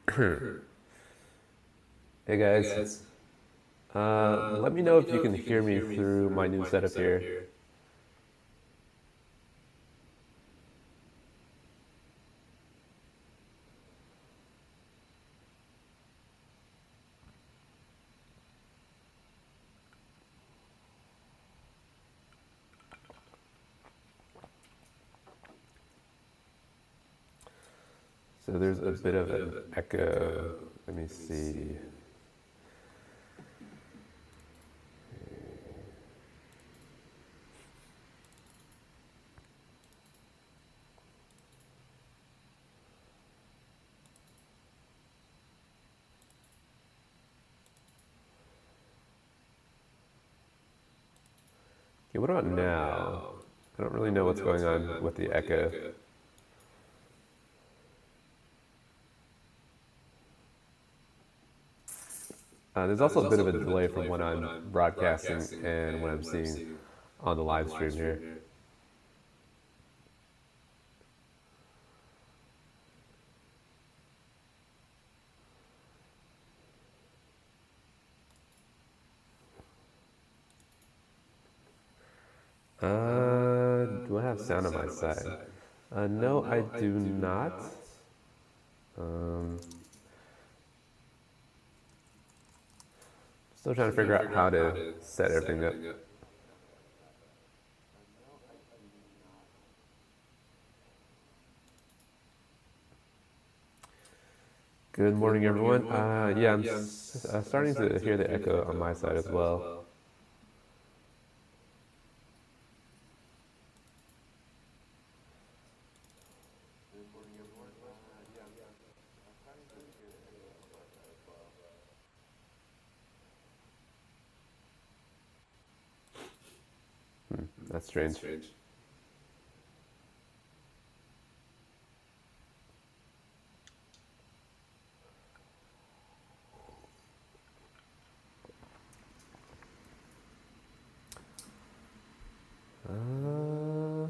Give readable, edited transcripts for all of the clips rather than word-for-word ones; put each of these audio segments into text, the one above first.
Hey guys, let me know if you can hear me through my new setup here. So there's a bit of an echo. Let me see. Okay, what about now? I don't really know what's going on with the echo. There's also a bit of a delay from when I'm broadcasting and when I'm seeing on the live stream here. Do I have sound on my side? No, I do not. Um, Still trying to figure out how to set everything up. Good morning, everyone. Yeah, I'm starting to hear the echo on my side as well. That's strange. Uh,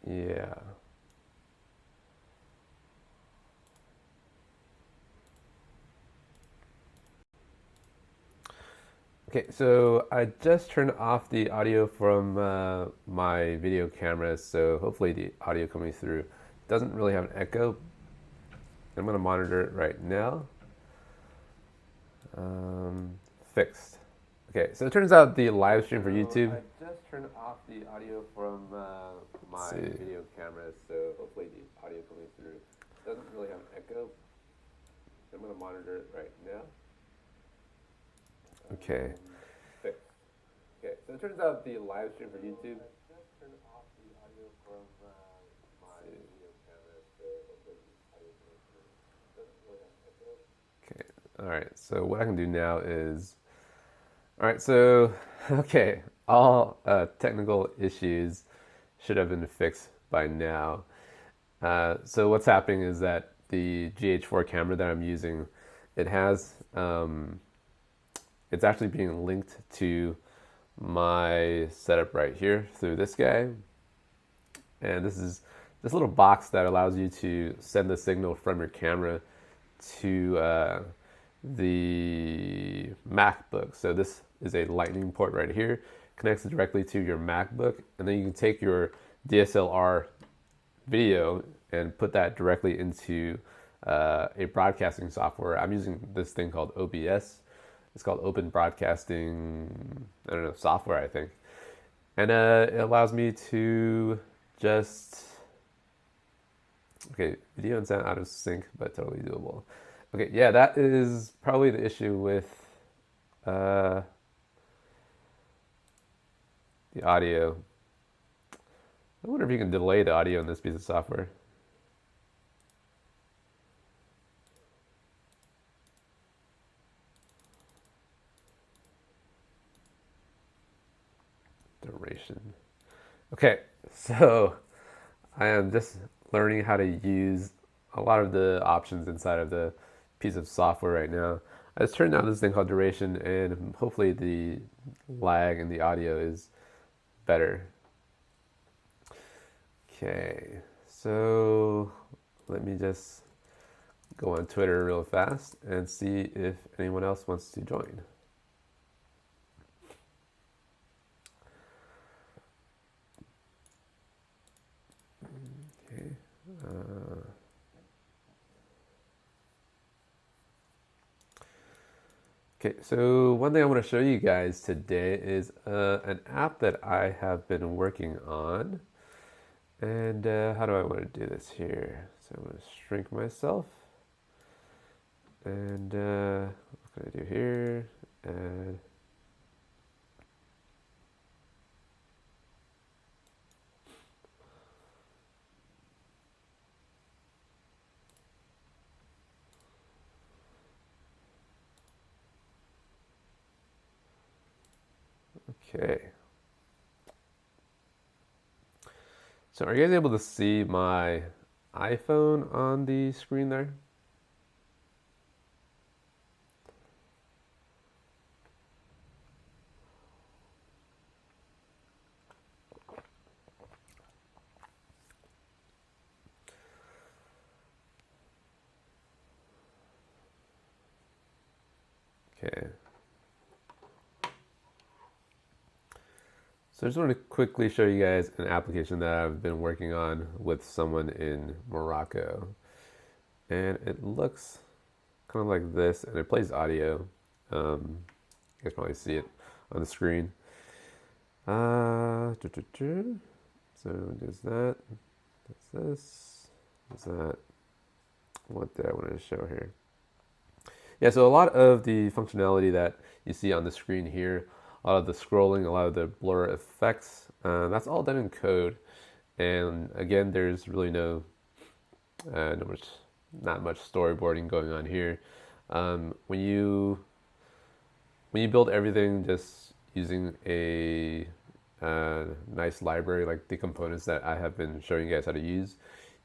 yeah. Okay, so I just turned off the audio from my video camera, so hopefully the audio coming through doesn't really have an echo. I'm going to monitor it right now. Fixed. Okay, so it turns out the live stream for YouTube. I just turned off the audio from my video camera, so hopefully the audio coming through doesn't really have an echo. I'm going to monitor it right now. Okay. Fixed. Okay, so it turns out the live stream for YouTube. I just turned off the audio from my video camera, so hopefully the audio coming through doesn't really have an echo. Okay, all right, so what I can do now is, all right, so, okay, all technical issues should have been fixed by now. So what's happening is that the GH4 camera that I'm using, it has, it's actually being linked to my setup right here through this guy. And this is this little box that allows you to send the signal from your camera to the MacBook. So this is a lightning port right here, connects it directly to your MacBook, and then you can take your DSLR video and put that directly into a broadcasting software. I'm using this thing called OBS. It's called Open Broadcasting, I don't know, software, I think. And it allows me to just, okay, video and sound out of sync, but totally doable. Okay, yeah, that is probably the issue with uh, the audio. I wonder if you can delay the audio in this piece of software. Duration. Okay, so I am just learning how to use a lot of the options inside of the piece of software right now. I just turned on this thing called duration, and hopefully the lag in the audio is better. Okay, so let me just go on Twitter real fast and see if anyone else wants to join. Okay. Okay, so one thing I want to show you guys today is an app that I have been working on. And how do I want to do this here? So I'm going to shrink myself. And what can I do here? And okay. So are you guys able to see my iPhone on the screen there? Okay. So I just want to quickly show you guys an application that I've been working on with someone in Morocco. And it looks kind of like this, and it plays audio. You guys probably see it on the screen. So there's that. That's this. There's that. What did I want to show here? Yeah, so a lot of the functionality that you see on the screen here, a lot of the scrolling, a lot of the blur effects, that's all done in code. And again, there's really not much storyboarding going on here. When you build everything just using a nice library like the components that I have been showing you guys how to use,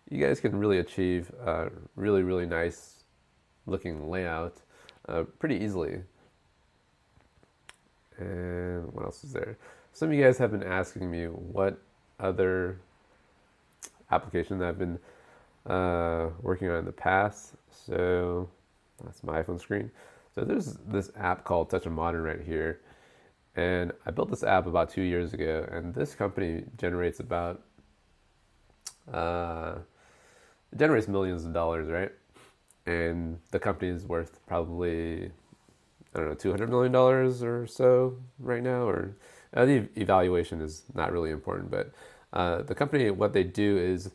you guys can really achieve really, really nice looking layout pretty easily. And what else is there? Some of you guys have been asking me what other application I've been working on in the past. So that's my iPhone screen. So there's this app called Touch of Modern right here. And I built this app about 2 years ago, and this company generates about it generates millions of dollars, right? And the company is worth probably, I don't know, $200 million or so right now. Or the evaluation is not really important, but the company, what they do is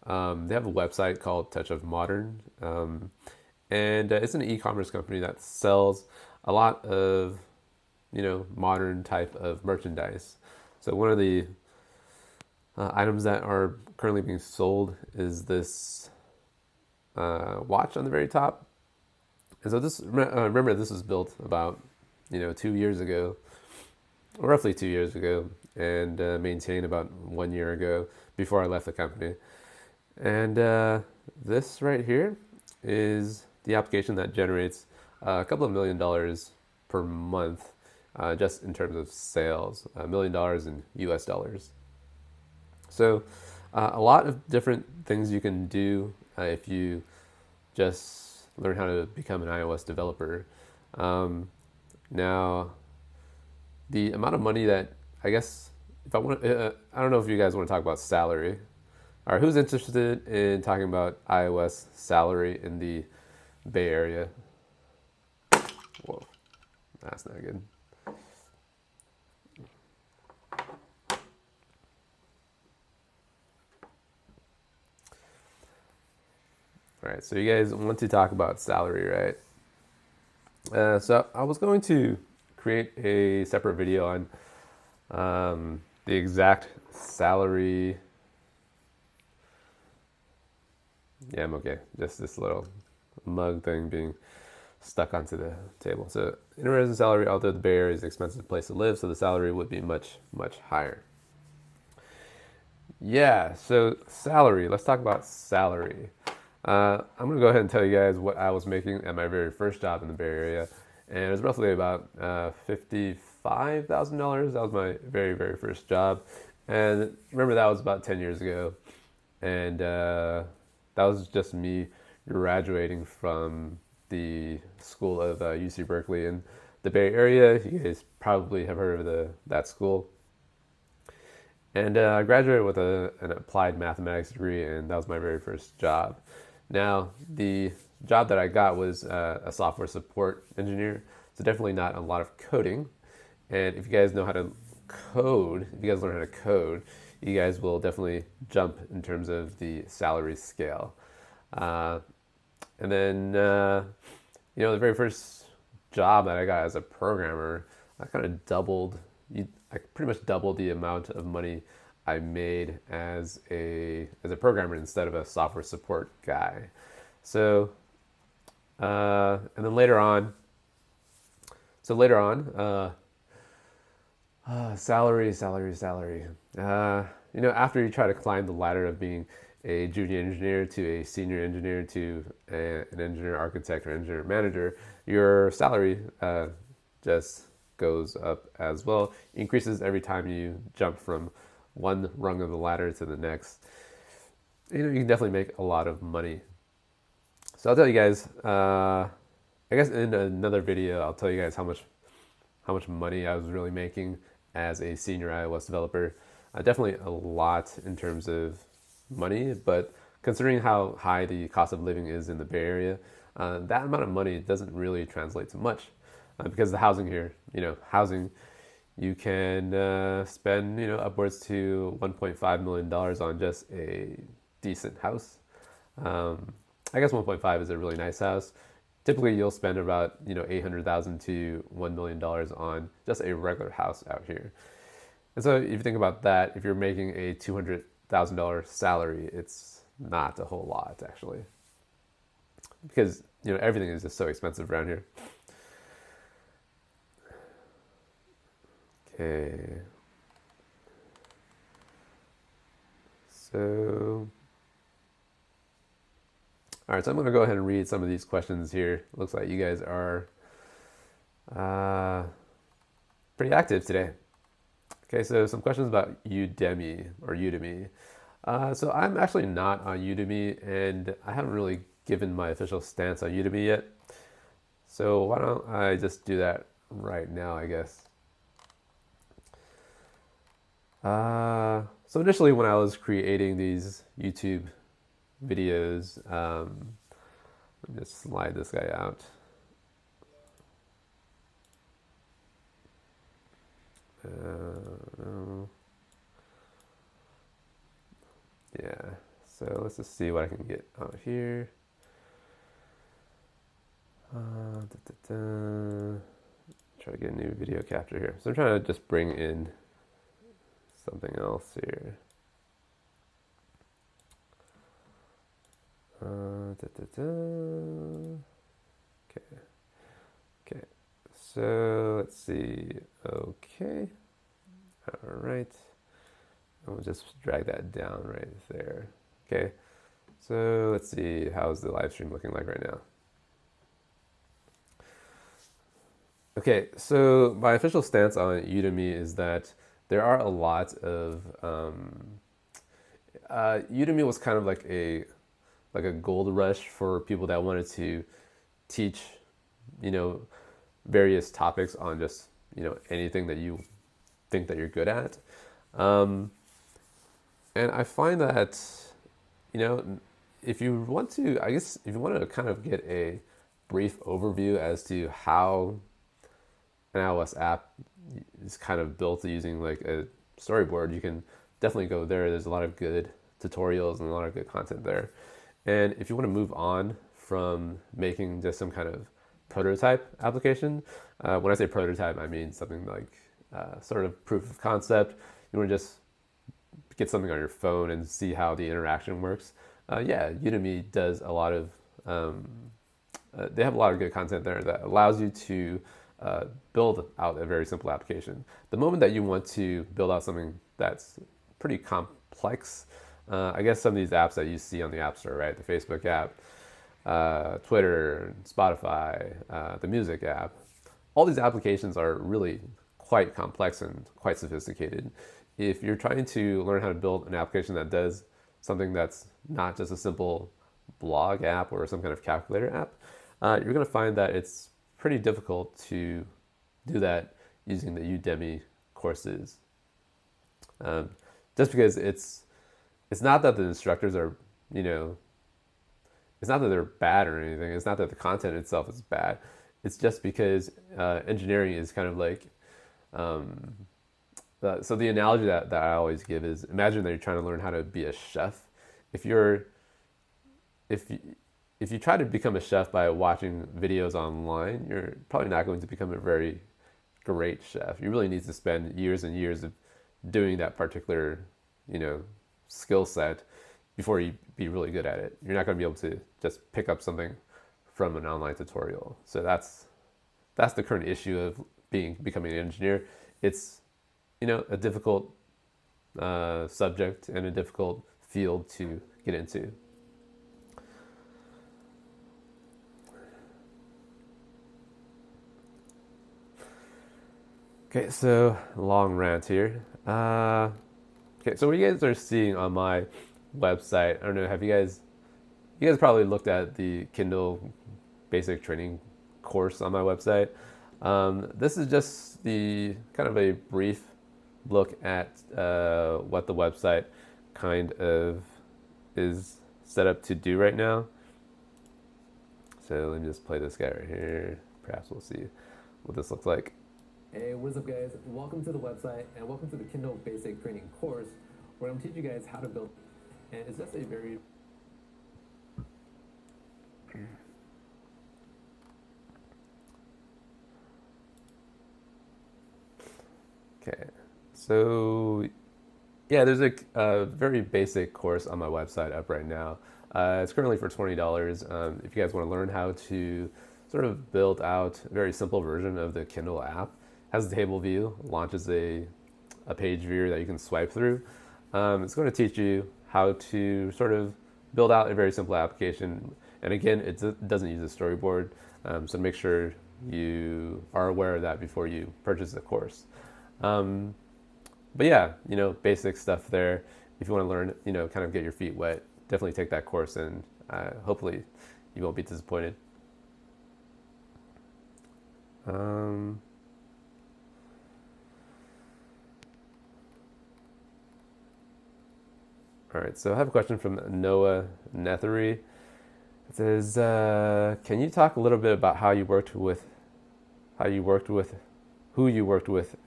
they have a website called Touch of Modern, and it's an e-commerce company that sells a lot of modern type of merchandise. So one of the items that are currently being sold is this watch on the very top. And so this, remember, this was built about 2 years ago, or roughly 2 years ago, and maintained about 1 year ago before I left the company. And this right here is the application that generates a couple of $1 million per month, just in terms of sales, $1 million in US dollars. So a lot of different things you can do if you just learn how to become an iOS developer. Now, the amount of money that, I guess, if I want, I don't know if you guys want to talk about salary. All right, who's interested in talking about iOS salary in the Bay Area? Whoa, that's not good. All right, so you guys want to talk about salary, right? So I was going to create a separate video on the exact salary. Yeah, I'm okay. Just this little mug thing being stuck onto the table. So, in-resident salary, although the Bay Area is an expensive place to live, so the salary would be much, much higher. Yeah, so salary. Let's talk about salary. I'm going to go ahead and tell you guys what I was making at my very first job in the Bay Area. And it was roughly about $55,000. That was my very, very first job. And remember, that was about 10 years ago. And that was just me graduating from the school of UC Berkeley in the Bay Area. You guys probably have heard of that school. And I graduated with an applied mathematics degree, and that was my very first job. Now, the job that I got was a software support engineer, so definitely not a lot of coding. And if you guys know how to code, if you guys learn how to code, you guys will definitely jump in terms of the salary scale. And then, the very first job that I got as a programmer, I kind of I pretty much doubled the amount of money I made as a programmer instead of a software support guy. So, and then later on, salary. After you try to climb the ladder of being a junior engineer to a senior engineer to an engineer architect or engineer manager, your salary just goes up as well. Increases every time you jump from one rung of the ladder to the next. You can definitely make a lot of money. So I'll tell you guys. I guess in another video, I'll tell you guys how much money I was really making as a senior iOS developer. Definitely a lot in terms of money, but considering how high the cost of living is in the Bay Area, that amount of money doesn't really translate to much because the housing here, you can spend upwards to $1.5 million on just a decent house. I guess 1.5 is a really nice house. Typically, you'll spend about $800,000 to $1 million on just a regular house out here. And so, if you think about that, if you're making a $200,000 salary, it's not a whole lot actually, because everything is just so expensive around here. Okay. So, all right, so I'm going to go ahead and read some of these questions here. Looks like you guys are pretty active today. Okay, so some questions about Udemy. So I'm actually not on Udemy, and I haven't really given my official stance on Udemy yet. So why don't I just do that right now, I guess. So initially when I was creating these YouTube videos, let me just slide this guy out. Yeah, so let's just see what I can get out here. Try to get a new video capture here. So I'm trying to just bring in something else here. Okay. So let's see. Okay. All right. And we'll just drag that down right there. Okay. So let's see. How's the live stream looking like right now? Okay. So my official stance on Udemy is that there are a lot of Udemy was kind of like a gold rush for people that wanted to teach, various topics on just, anything that you think that you're good at. And I find that, if you want to kind of get a brief overview as to how an iOS app is kind of built using like a storyboard, you can definitely go there. There's a lot of good tutorials and a lot of good content there. And if you want to move on from making just some kind of prototype application, when I say prototype, I mean something like sort of proof of concept. you want to just get something on your phone and see how the interaction works, yeah, Udemy does a lot of, they have a lot of good content there that allows you to build out a very simple application. The moment that you want to build out something that's pretty complex, I guess some of these apps that you see on the App Store, right? The Facebook app, Twitter, Spotify, the music app. All these applications are really quite complex and quite sophisticated. If you're trying to learn how to build an application that does something that's not just a simple blog app or some kind of calculator app, you're going to find that it's pretty difficult to do that using the Udemy courses. Just because it's not that the instructors are, you know, it's not that they're bad or anything. It's not that the content itself is bad. It's just because engineering is kind of like, so the analogy that I always give is, imagine that you're trying to learn how to be a chef. If you're if you, if you try to become a chef by watching videos online, you're probably not going to become a very great chef. You really need to spend years and years of doing that particular, you know, skill set before you be really good at it. You're not going to be able to just pick up something from an online tutorial. So that's the current issue of becoming an engineer. It's, you know, a difficult subject and a difficult field to get into. Okay, so long rant here. Okay, so what you guys are seeing on my website, I don't know, you guys probably looked at the Kindle basic training course on my website. This is just the kind of a brief look at what the website kind of is set up to do right now. So let me just play this guy right here. Perhaps we'll see what this looks like. Hey, what's up guys? Welcome to the website and welcome to the Kindle Basic Training course where I'm teaching you guys how to build, and it's just a very Okay, so yeah, there's a very basic course on my website up right now. It's currently for $20. If you guys want to learn how to sort of build out a very simple version of the Kindle app, has a table view, launches a page viewer that you can swipe through. It's going to teach you how to sort of build out a very simple application. And again, it doesn't use a storyboard, so make sure you are aware of that before you purchase the course. But yeah, you know, basic stuff there. If you want to learn, you know, kind of get your feet wet, definitely take that course, and hopefully you won't be disappointed. All right, so I have a question from Noah Nethery. It says, "Can you talk a little bit about who you worked with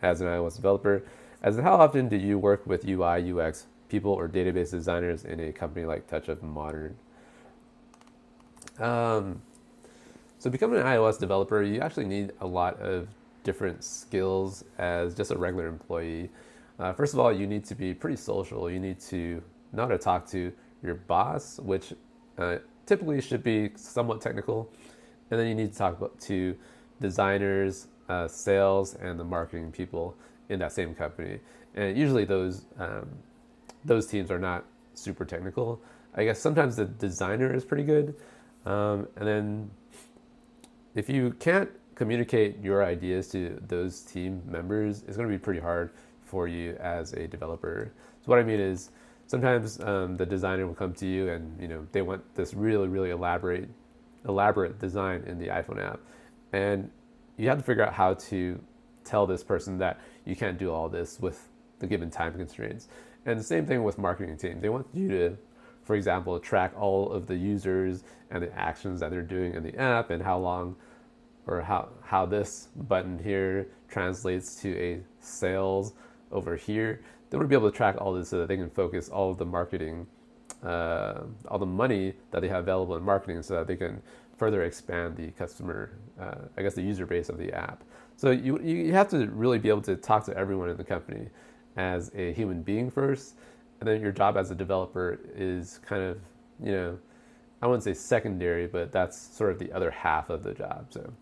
as an iOS developer? As in, how often do you work with UI, UX people or database designers in a company like Touch of Modern?" Um, so becoming an iOS developer, you actually need a lot of different skills as just a regular employee. First of all, you need to be pretty social. You need to know how to talk to your boss, which typically should be somewhat technical. And then you need to talk to designers, sales, and the marketing people in that same company. And usually those teams are not super technical. I guess sometimes the designer is pretty good. And then if you can't communicate your ideas to those team members, it's going to be pretty hard for you as a developer. So what I mean is, sometimes the designer will come to you and, you know, they want this really, really elaborate design in the iPhone app, and you have to figure out how to tell this person that you can't do all this with the given time constraints. And the same thing with marketing team. They want you to, for example, track all of the users and the actions that they're doing in the app, and how long or how this button here translates to a sales over here. They want to be able to track all this so that they can focus all of the marketing, all the money that they have available in marketing, so that they can further expand the customer, the user base of the app. So you have to really be able to talk to everyone in the company. as a human being first, and then your job as a developer is kind of, I wouldn't say secondary, but that's sort of the other half of the job. So,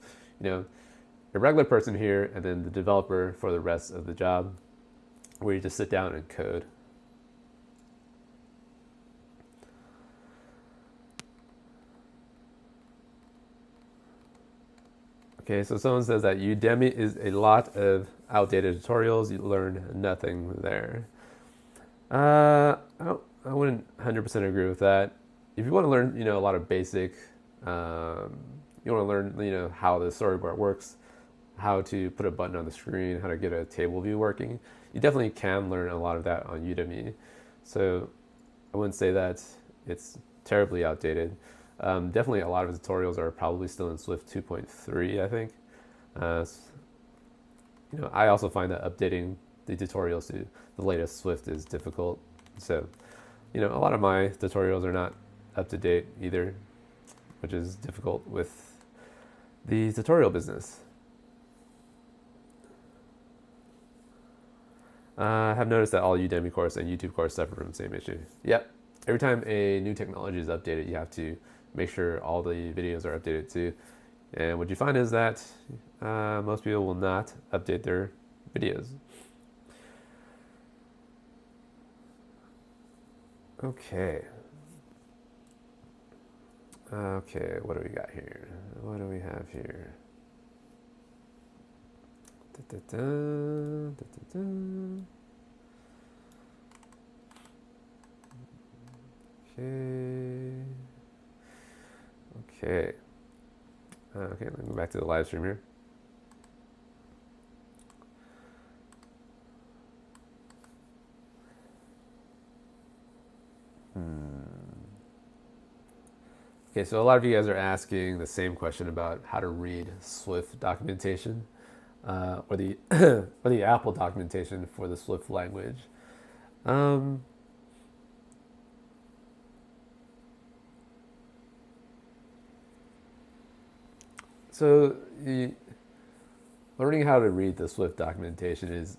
a regular person here, and then the developer for the rest of the job, where you just sit down and code. Okay, so someone says that Udemy is a lot of outdated tutorials. You learn nothing there. I wouldn't 100% agree with that. If you want to learn, a lot of basic, you want to learn, how the storyboard works, how to put a button on the screen, how to get a table view working, you definitely can learn a lot of that on Udemy. So I wouldn't say that it's terribly outdated. Definitely a lot of tutorials are probably still in Swift 2.3, I think. I also find that updating the tutorials to the latest Swift is difficult. So, a lot of my tutorials are not up to date either, which is difficult with the tutorial business. I have noticed that all Udemy course and YouTube course suffer from the same issue. Yep. Every time a new technology is updated, you have to make sure all the videos are updated too. And what you find is that most people will not update their videos. Okay. Okay, what do we got here? What do we have here? Okay. Okay, let me go back to the live stream here. Okay, so a lot of you guys are asking the same question about how to read Swift documentation, or the or the Apple documentation for the Swift language. So learning how to read the Swift documentation is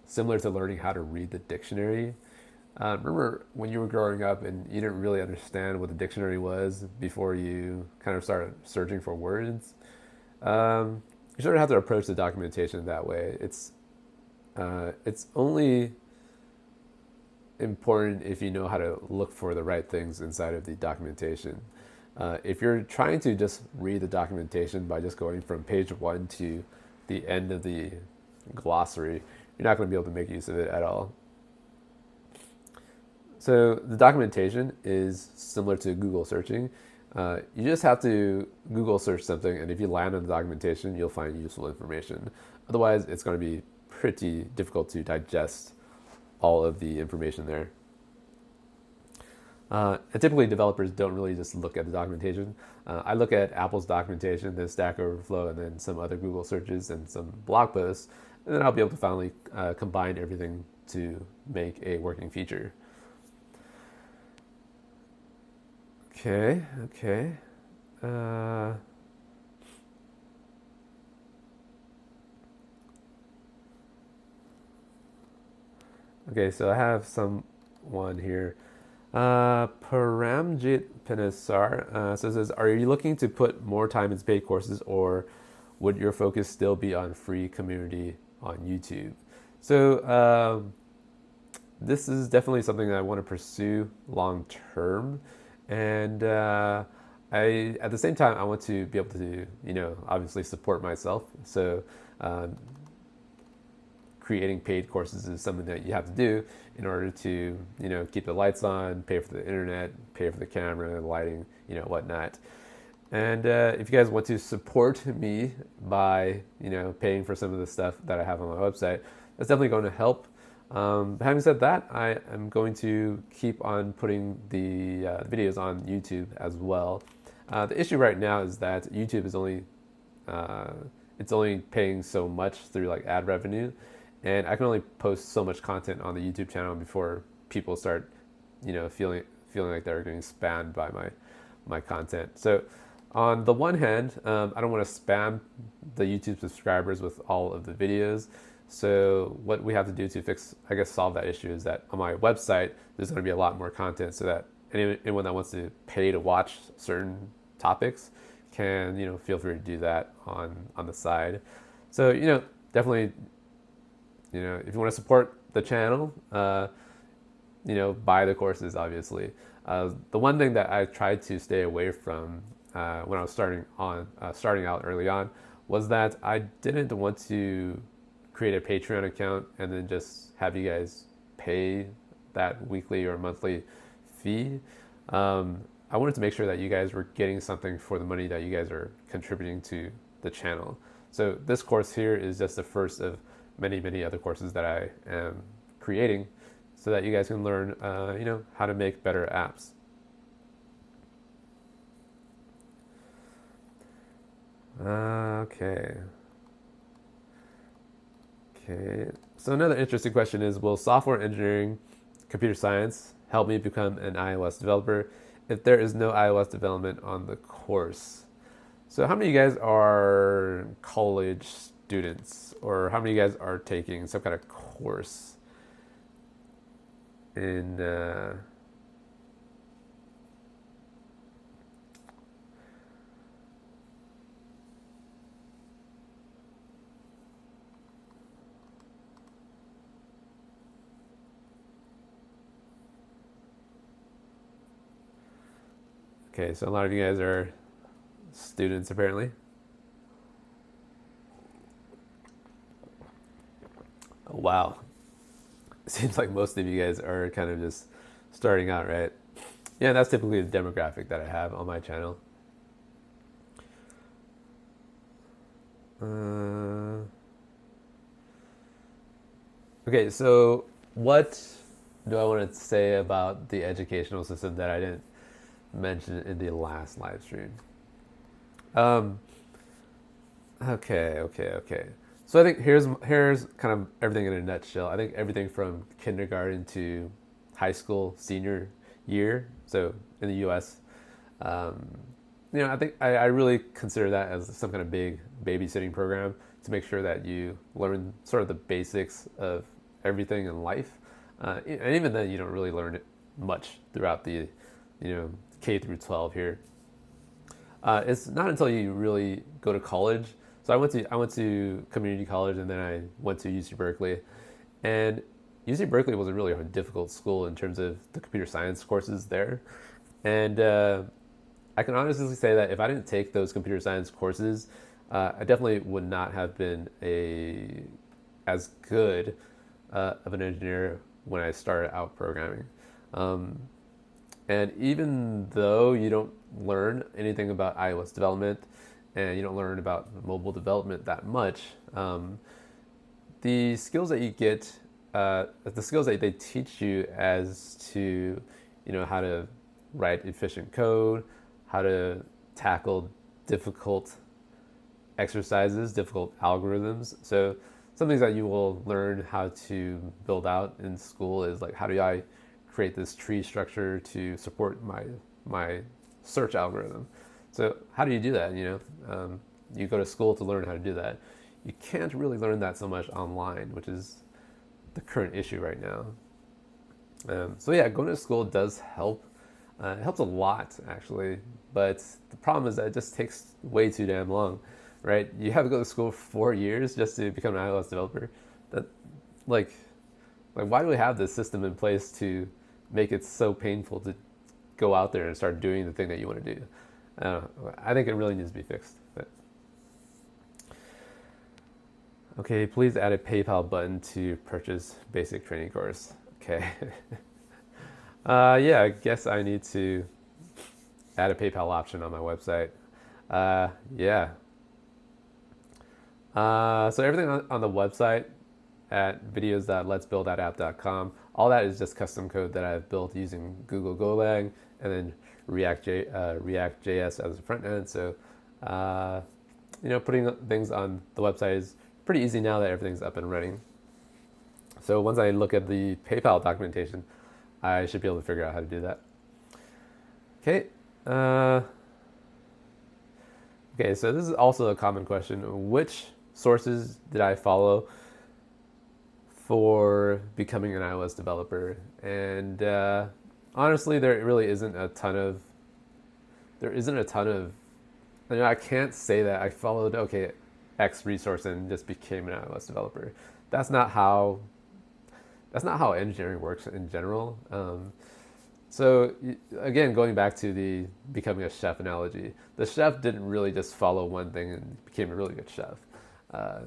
similar to learning how to read the dictionary. Remember when you were growing up and you didn't really understand what the dictionary was before you kind of started searching for words? You sort of have to approach the documentation that way. It's only important if you know how to look for the right things inside of the documentation. If you're trying to just read the documentation by just going from page 1 to the end of the glossary, you're not going to be able to make use of it at all. So the documentation is similar to Google searching. You just have to Google search something, and if you land on the documentation, you'll find useful information. Otherwise, it's going to be pretty difficult to digest all of the information there. And typically, developers don't really just look at the documentation. I look at Apple's documentation, then Stack Overflow, and then some other Google searches and some blog posts, and then I'll be able to finally combine everything to make a working feature. Okay. Okay, so I have someone here. Paramjit Penisar says, are you looking to put more time into paid courses, or would your focus still be on free community on YouTube? So this is definitely something that I want to pursue long term. And at the same time, I want to be able to, obviously support myself. So creating paid courses is something that you have to do in order to, keep the lights on, pay for the internet, pay for the camera, lighting, whatnot. And if you guys want to support me by, paying for some of the stuff that I have on my website, that's definitely going to help. But having said that, I am going to keep on putting the videos on YouTube as well. The issue right now is that YouTube is only paying so much through like ad revenue, and I can only post so much content on the YouTube channel before people start, feeling like they're getting spammed by my content. So on the one hand, I don't want to spam the YouTube subscribers with all of the videos. So what we have to do to fix, I guess, solve that issue is that on my website, there's going to be a lot more content so that anyone that wants to pay to watch certain topics can, feel free to do that on the side. So, definitely, if you want to support the channel, buy the courses, obviously. The one thing that I tried to stay away from when I was starting out early on was that I didn't want to create a Patreon account and then just have you guys pay that weekly or monthly fee. I wanted to make sure that you guys were getting something for the money that you guys are contributing to the channel. So this course here is just the first of many, many other courses that I am creating so that you guys can learn, how to make better apps. Okay. So another interesting question is, will software engineering, computer science help me become an iOS developer if there is no iOS development on the course? So how many of you guys are college students, or how many of you guys are taking some kind of course in Okay, so a lot of you guys are students apparently. Oh, wow. Seems like most of you guys are kind of just starting out, right? Yeah, that's typically the demographic that I have on my channel. Okay, so what do I want to say about the educational system that I didn't mention in the last live stream? Okay. So I think here's kind of everything in a nutshell. I think everything from kindergarten to high school senior year, so in the U.S., I think I really consider that as some kind of big babysitting program to make sure that you learn sort of the basics of everything in life. And even then, you don't really learn it much throughout the, K through 12 here. It's not until you really go to college. So I went to community college, and then I went to UC Berkeley, and UC Berkeley was a really difficult school in terms of the computer science courses there, and I can honestly say that if I didn't take those computer science courses, I definitely would not have been as good of an engineer when I started out programming. And even though you don't learn anything about iOS development and you don't learn about mobile development that much, the skills that you get, the skills that they teach you as to, how to write efficient code, how to tackle difficult exercises, difficult algorithms. So some things that you will learn how to build out in school is like, how do I create this tree structure to support my search algorithm? So how do you do that? You go to school to learn how to do that. You can't really learn that so much online, which is the current issue right now. So yeah, going to school does help. It helps a lot, actually. But the problem is that it just takes way too damn long, right? You have to go to school for 4 years just to become an iOS developer. That, like why do we have this system in place to make it so painful to go out there and start doing the thing that you want to do? I think it really needs to be fixed. But. Okay, please add a PayPal button to purchase basic training course. Okay. Yeah, I guess I need to add a PayPal option on my website. Yeah. So everything on the website at videos.letsbuildthatApp.com, all that is just custom code that I've built using Google Golang and then React.js as a front end. So, putting things on the website is pretty easy now that everything's up and running. So once I look at the PayPal documentation, I should be able to figure out how to do that. Okay. Okay, so this is also a common question. Which sources did I follow for becoming an iOS developer. And honestly, there really isn't a ton of, I can't say that I followed, okay, X resource and just became an iOS developer. That's not how, engineering works in general. So again, going back to the becoming a chef analogy, the chef didn't really just follow one thing and became a really good chef.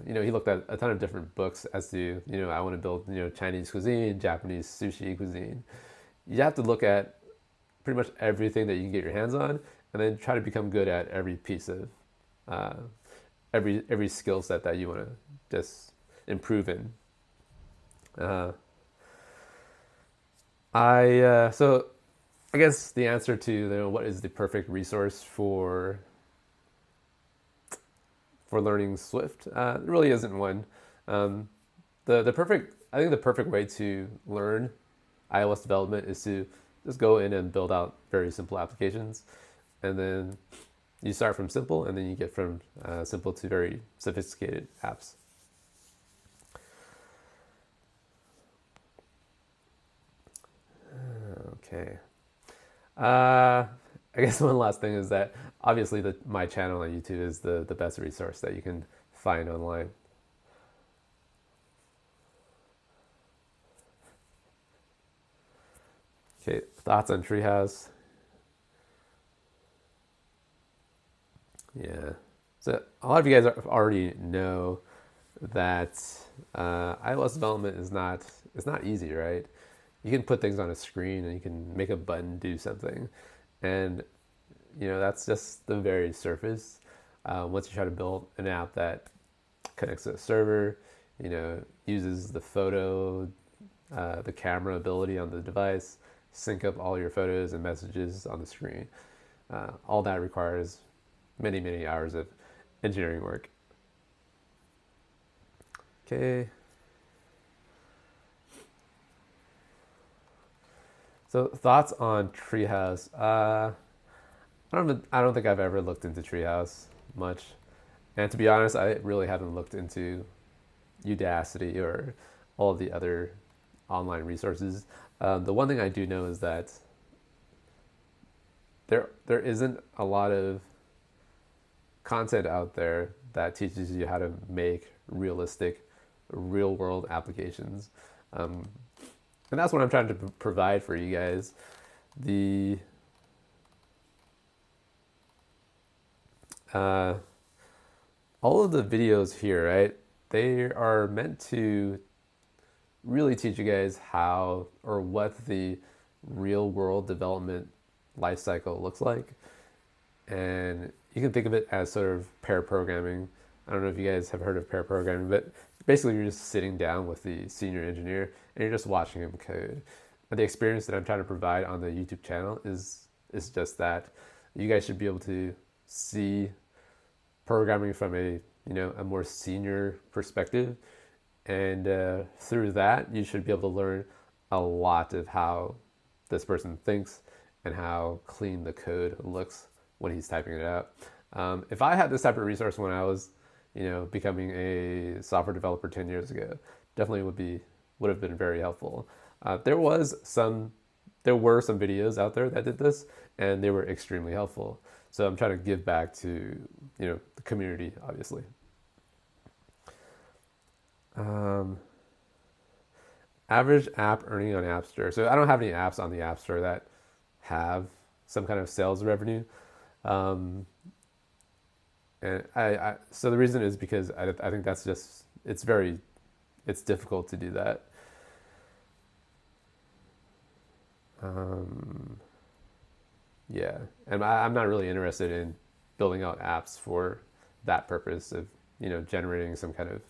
He looked at a ton of different books as to, I want to build, Chinese cuisine, Japanese sushi cuisine. You have to look at pretty much everything that you can get your hands on, and then try to become good at every piece of, every skill set that you want to just improve in. So I guess the answer to what is the perfect resource for learning Swift really isn't one. The perfect way to learn iOS development is to just go in and build out very simple applications, and then you start from simple, and then you get from simple to very sophisticated apps. Okay. I guess one last thing is that obviously my channel on YouTube is the best resource that you can find online. Okay, thoughts on Treehouse? Yeah. So a lot of you guys already know that iOS development is not easy, right? You can put things on a screen and you can make a button do something, and that's just the very surface. Once you try to build an app that connects to a server, uses the the camera ability on the device, sync up all your photos and messages on the screen. All that requires many, many hours of engineering work. Okay. So thoughts on Treehouse? I don't think I've ever looked into Treehouse much, and to be honest, I really haven't looked into Udacity or all of the other online resources. The one thing I do know is that there isn't a lot of content out there that teaches you how to make realistic, real world applications. And that's what I'm trying to provide for you guys. All of the videos here, right? They are meant to really teach you guys how or what the real world development life cycle looks like. And you can think of it as sort of pair programming. I don't know if you guys have heard of pair programming, but basically you're just sitting down with the senior engineer and you're just watching him code. And the experience that I'm trying to provide on the YouTube channel is just that. You guys should be able to see programming from a more senior perspective, and through that you should be able to learn a lot of how this person thinks and how clean the code looks when he's typing it out. If I had this type of resource when I was becoming a software developer 10 years ago, definitely would have been very helpful. There were some videos out there that did this, and they were extremely helpful. So I'm trying to give back to the community, obviously. Average app earning on App Store. So I don't have any apps on the App Store that have some kind of sales revenue. And so the reason is because I think that's just, it's difficult to do that. Yeah, and I'm not really interested in building out apps for that purpose of, generating some kind of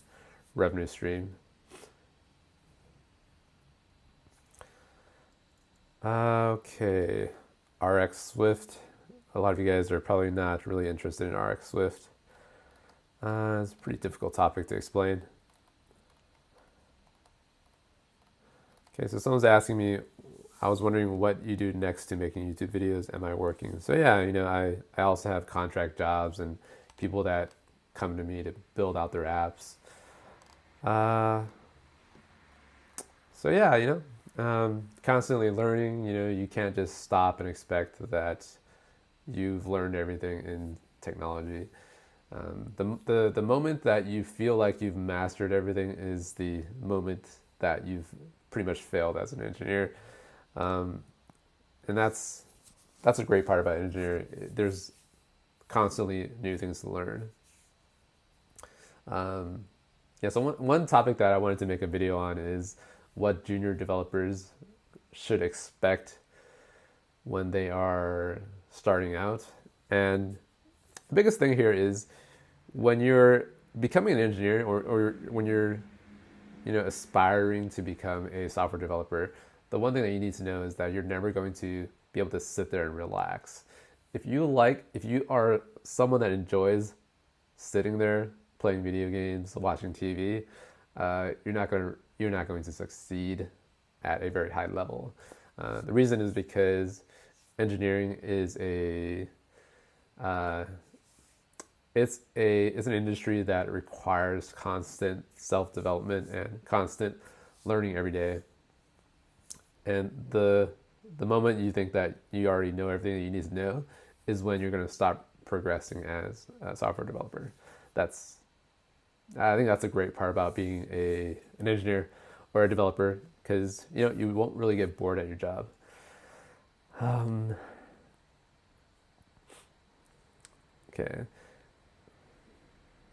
revenue stream. Okay, RX Swift. A lot of you guys are probably not really interested in RX Swift. It's a pretty difficult topic to explain. Okay, so someone's asking me, I was wondering what you do next to making YouTube videos. Am I working? So yeah, I also have contract jobs and people that come to me to build out their apps. So yeah, constantly learning. You can't just stop and expect that you've learned everything in technology. The moment that you feel like you've mastered everything is the moment that you've pretty much failed as an engineer, um, and that's a great part about engineering. There's constantly new things to learn. Um, yeah, so one topic that I wanted to make a video on is what junior developers should expect when they are starting out. And the biggest thing here is when you're becoming an engineer, or when you're aspiring to become a software developer, the one thing that you need to know is that you're never going to be able to sit there and relax. If you are someone that enjoys sitting there playing video games, watching TV, you're not going to succeed at a very high level. The reason is because engineering is uh, it's an industry that requires constant self-development and constant learning every day. And the moment you think that you already know everything that you need to know is when you're going to stop progressing as a software developer. I think that's a great part about being an engineer or a developer, because you won't really get bored at your job. Okay.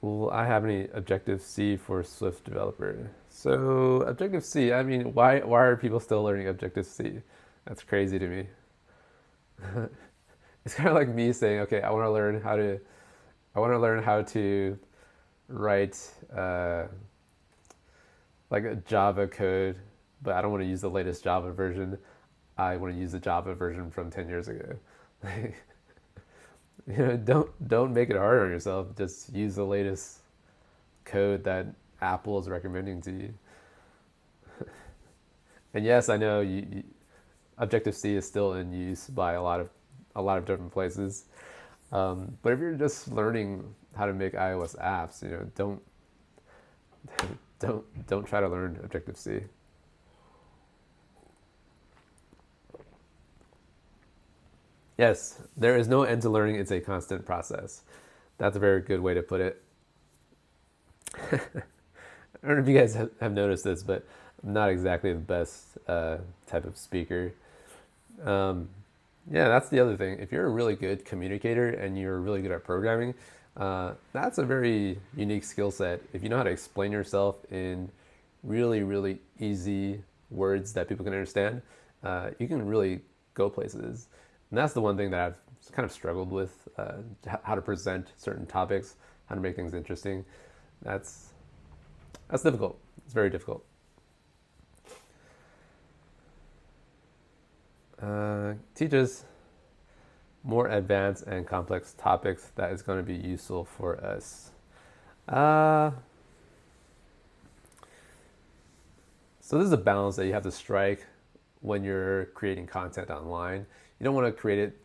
Will I have any Objective-C for Swift developer? So Objective-C, I mean, why are people still learning Objective-C? That's crazy to me. It's kind of like me saying, okay, I want to learn how to write like a Java code, but I don't want to use the latest Java version. I want to use the Java version from 10 years ago. Don't make it hard on yourself. Just use the latest code that Apple is recommending to you. And yes, I know Objective-C is still in use by a lot of different places. But if you're just learning how to make iOS apps, don't try to learn Objective-C. Yes, there is no end to learning. It's a constant process. That's a very good way to put it. I don't know if you guys have noticed this, but I'm not exactly the best type of speaker. Yeah, that's the other thing. If you're a really good communicator and you're really good at programming, that's a very unique skill set. If you know how to explain yourself in really, really easy words that people can understand, you can really go places. And that's the one thing that I've kind of struggled with, how to present certain topics, how to make things interesting. That's difficult. It's very difficult. Teaches more advanced and complex topics that is going to be useful for us. So this is a balance that you have to strike when you're creating content online. You don't want to create it.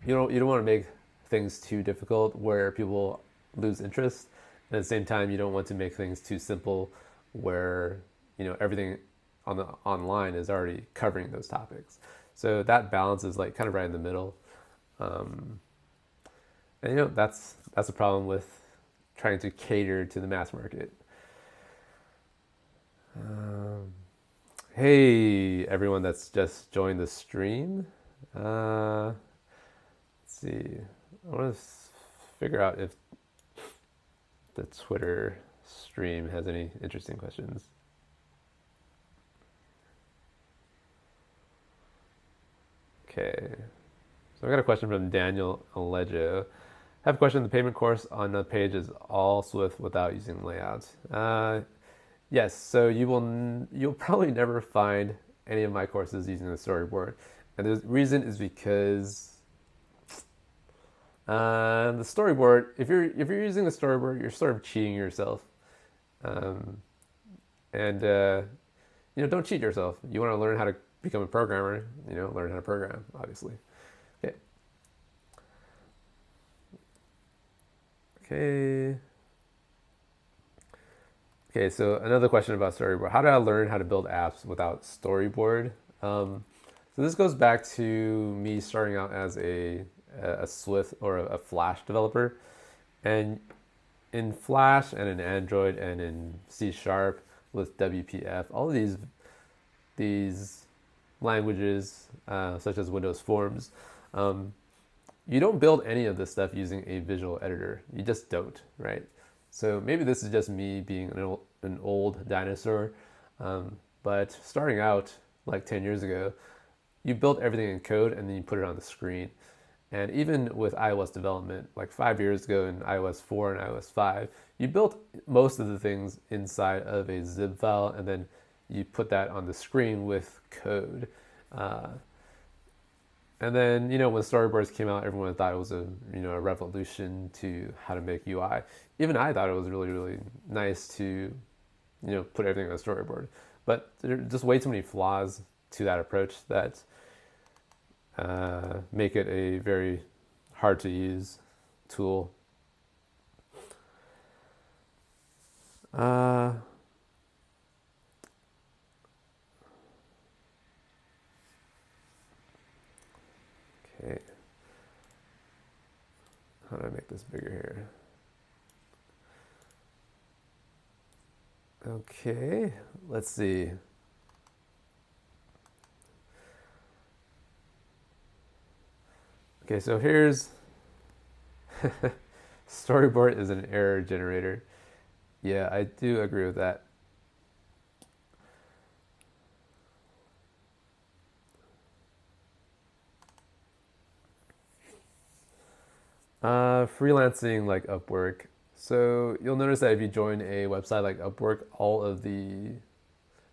You don't want to make things too difficult where people lose interest. And at the same time, you don't want to make things too simple where everything on the online is already covering those topics. So that balance is like kind of right in the middle. And that's a problem with trying to cater to the mass market. Hey, everyone that's just joined the stream. Let's see. I want to figure out if the Twitter stream has any interesting questions. Okay. So I got a question from Daniel Alejo. I have a question. The payment course on the page is all Swift without using layouts. Yes, so you'll probably never find any of my courses using the storyboard, and the reason is because the storyboard. If you're using the storyboard, you're sort of cheating yourself, and don't cheat yourself. You want to learn how to become a programmer. Learn how to program, obviously. Okay. Okay. Okay, so another question about storyboard. How did I learn how to build apps without storyboard? So this goes back to me starting out as a Swift or a Flash developer, and in Flash and in Android and in C Sharp with WPF, all of these languages, such as Windows Forms, um, you don't build any of this stuff using a visual editor. You just don't, right? So maybe this is just me being an old dinosaur, but starting out like 10 years ago, you built everything in code and then you put it on the screen. And even with iOS development, like 5 years ago in iOS 4 and iOS 5, you built most of the things inside of a zip file and then you put that on the screen with code. Uh, and then, when storyboards came out, everyone thought it was a revolution to how to make UI. Even I thought it was really, really nice to, put everything on a storyboard. But there are just way too many flaws to that approach that make it a very hard to use tool. Okay. How do I make this bigger here? Okay, let's see. Okay, so here's storyboard is an error generator. Yeah, I do agree with that. Freelancing like Upwork. So you'll notice that if you join a website like Upwork,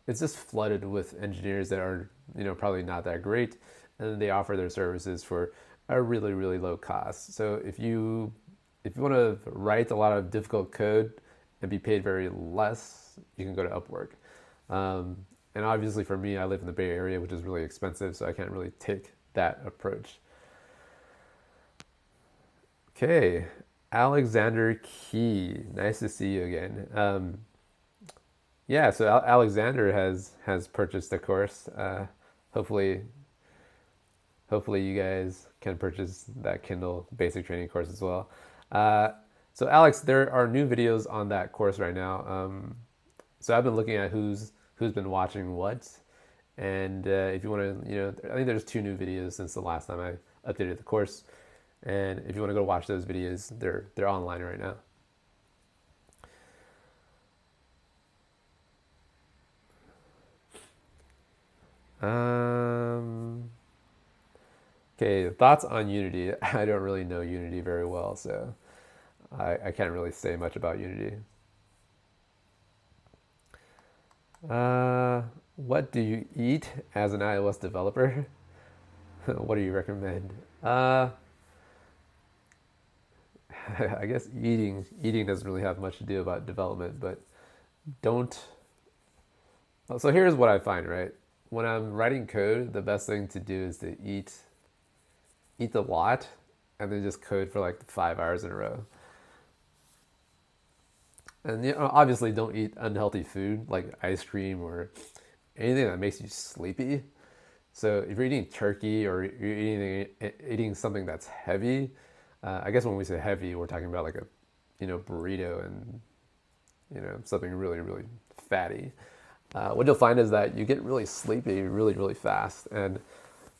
it's just flooded with engineers that are, probably not that great, and they offer their services for a really, really low cost. So if you want to write a lot of difficult code and be paid very less, you can go to Upwork. And obviously for me, I live in the Bay Area, which is really expensive, so I can't really take that approach. Okay, Alexander Key, nice to see you again. Yeah, so Alexander has purchased the course. Hopefully, hopefully you guys can purchase that Kindle basic training course as well. So Alex, there are new videos on that course right now. So I've been looking at who's been watching what, and if you want to, I think there's 2 new videos since the last time I updated the course. And if you want to go watch those videos, they're online right now. Okay, thoughts on Unity. I don't really know Unity very well, so I can't really say much about Unity. What do you eat as an iOS developer? What do you recommend? I guess eating doesn't really have much to do about development, but don't. So here's what I find, right? When I'm writing code, the best thing to do is to eat a lot and then just code for like 5 hours in a row. And obviously don't eat unhealthy food like ice cream or anything that makes you sleepy. So if you're eating turkey or you're eating something that's heavy, I guess when we say heavy, we're talking about like a, burrito and, something really, really fatty. What you'll find is that you get really sleepy really, really fast. And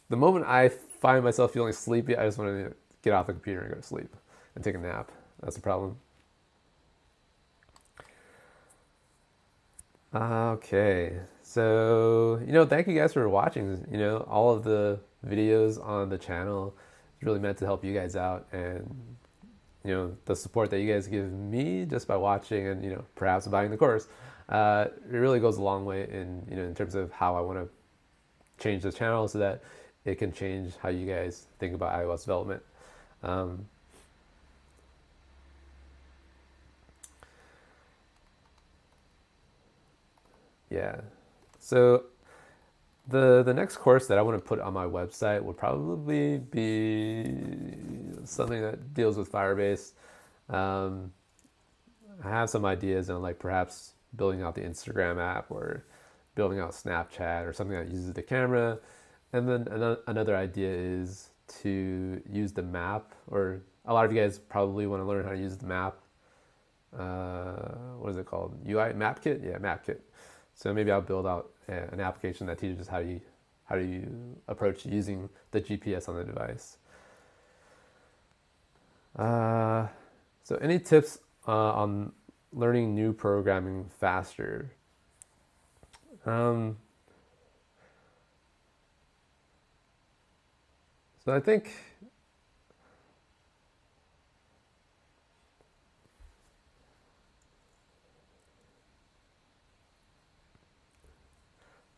the moment I find myself feeling sleepy, I just want to get off the computer and go to sleep and take a nap. That's the problem. Okay, so thank you guys for watching. All of the videos on the channel is really meant to help you guys out, and the support that you guys give me just by watching and perhaps buying the course, it really goes a long way in terms of how I want to change the channel so that it can change how you guys think about iOS development. Yeah. So the next course that I want to put on my website would probably be something that deals with Firebase. I have some ideas on like perhaps building out the Instagram app or building out Snapchat or something that uses the camera. And then another idea is to use the map, or a lot of you guys probably want to learn how to use the map. What is it called? UI Map Kit? Yeah, Map Kit. So maybe I'll build out an application that teaches how you approach using the GPS on the device. So any tips on learning new programming faster? So I think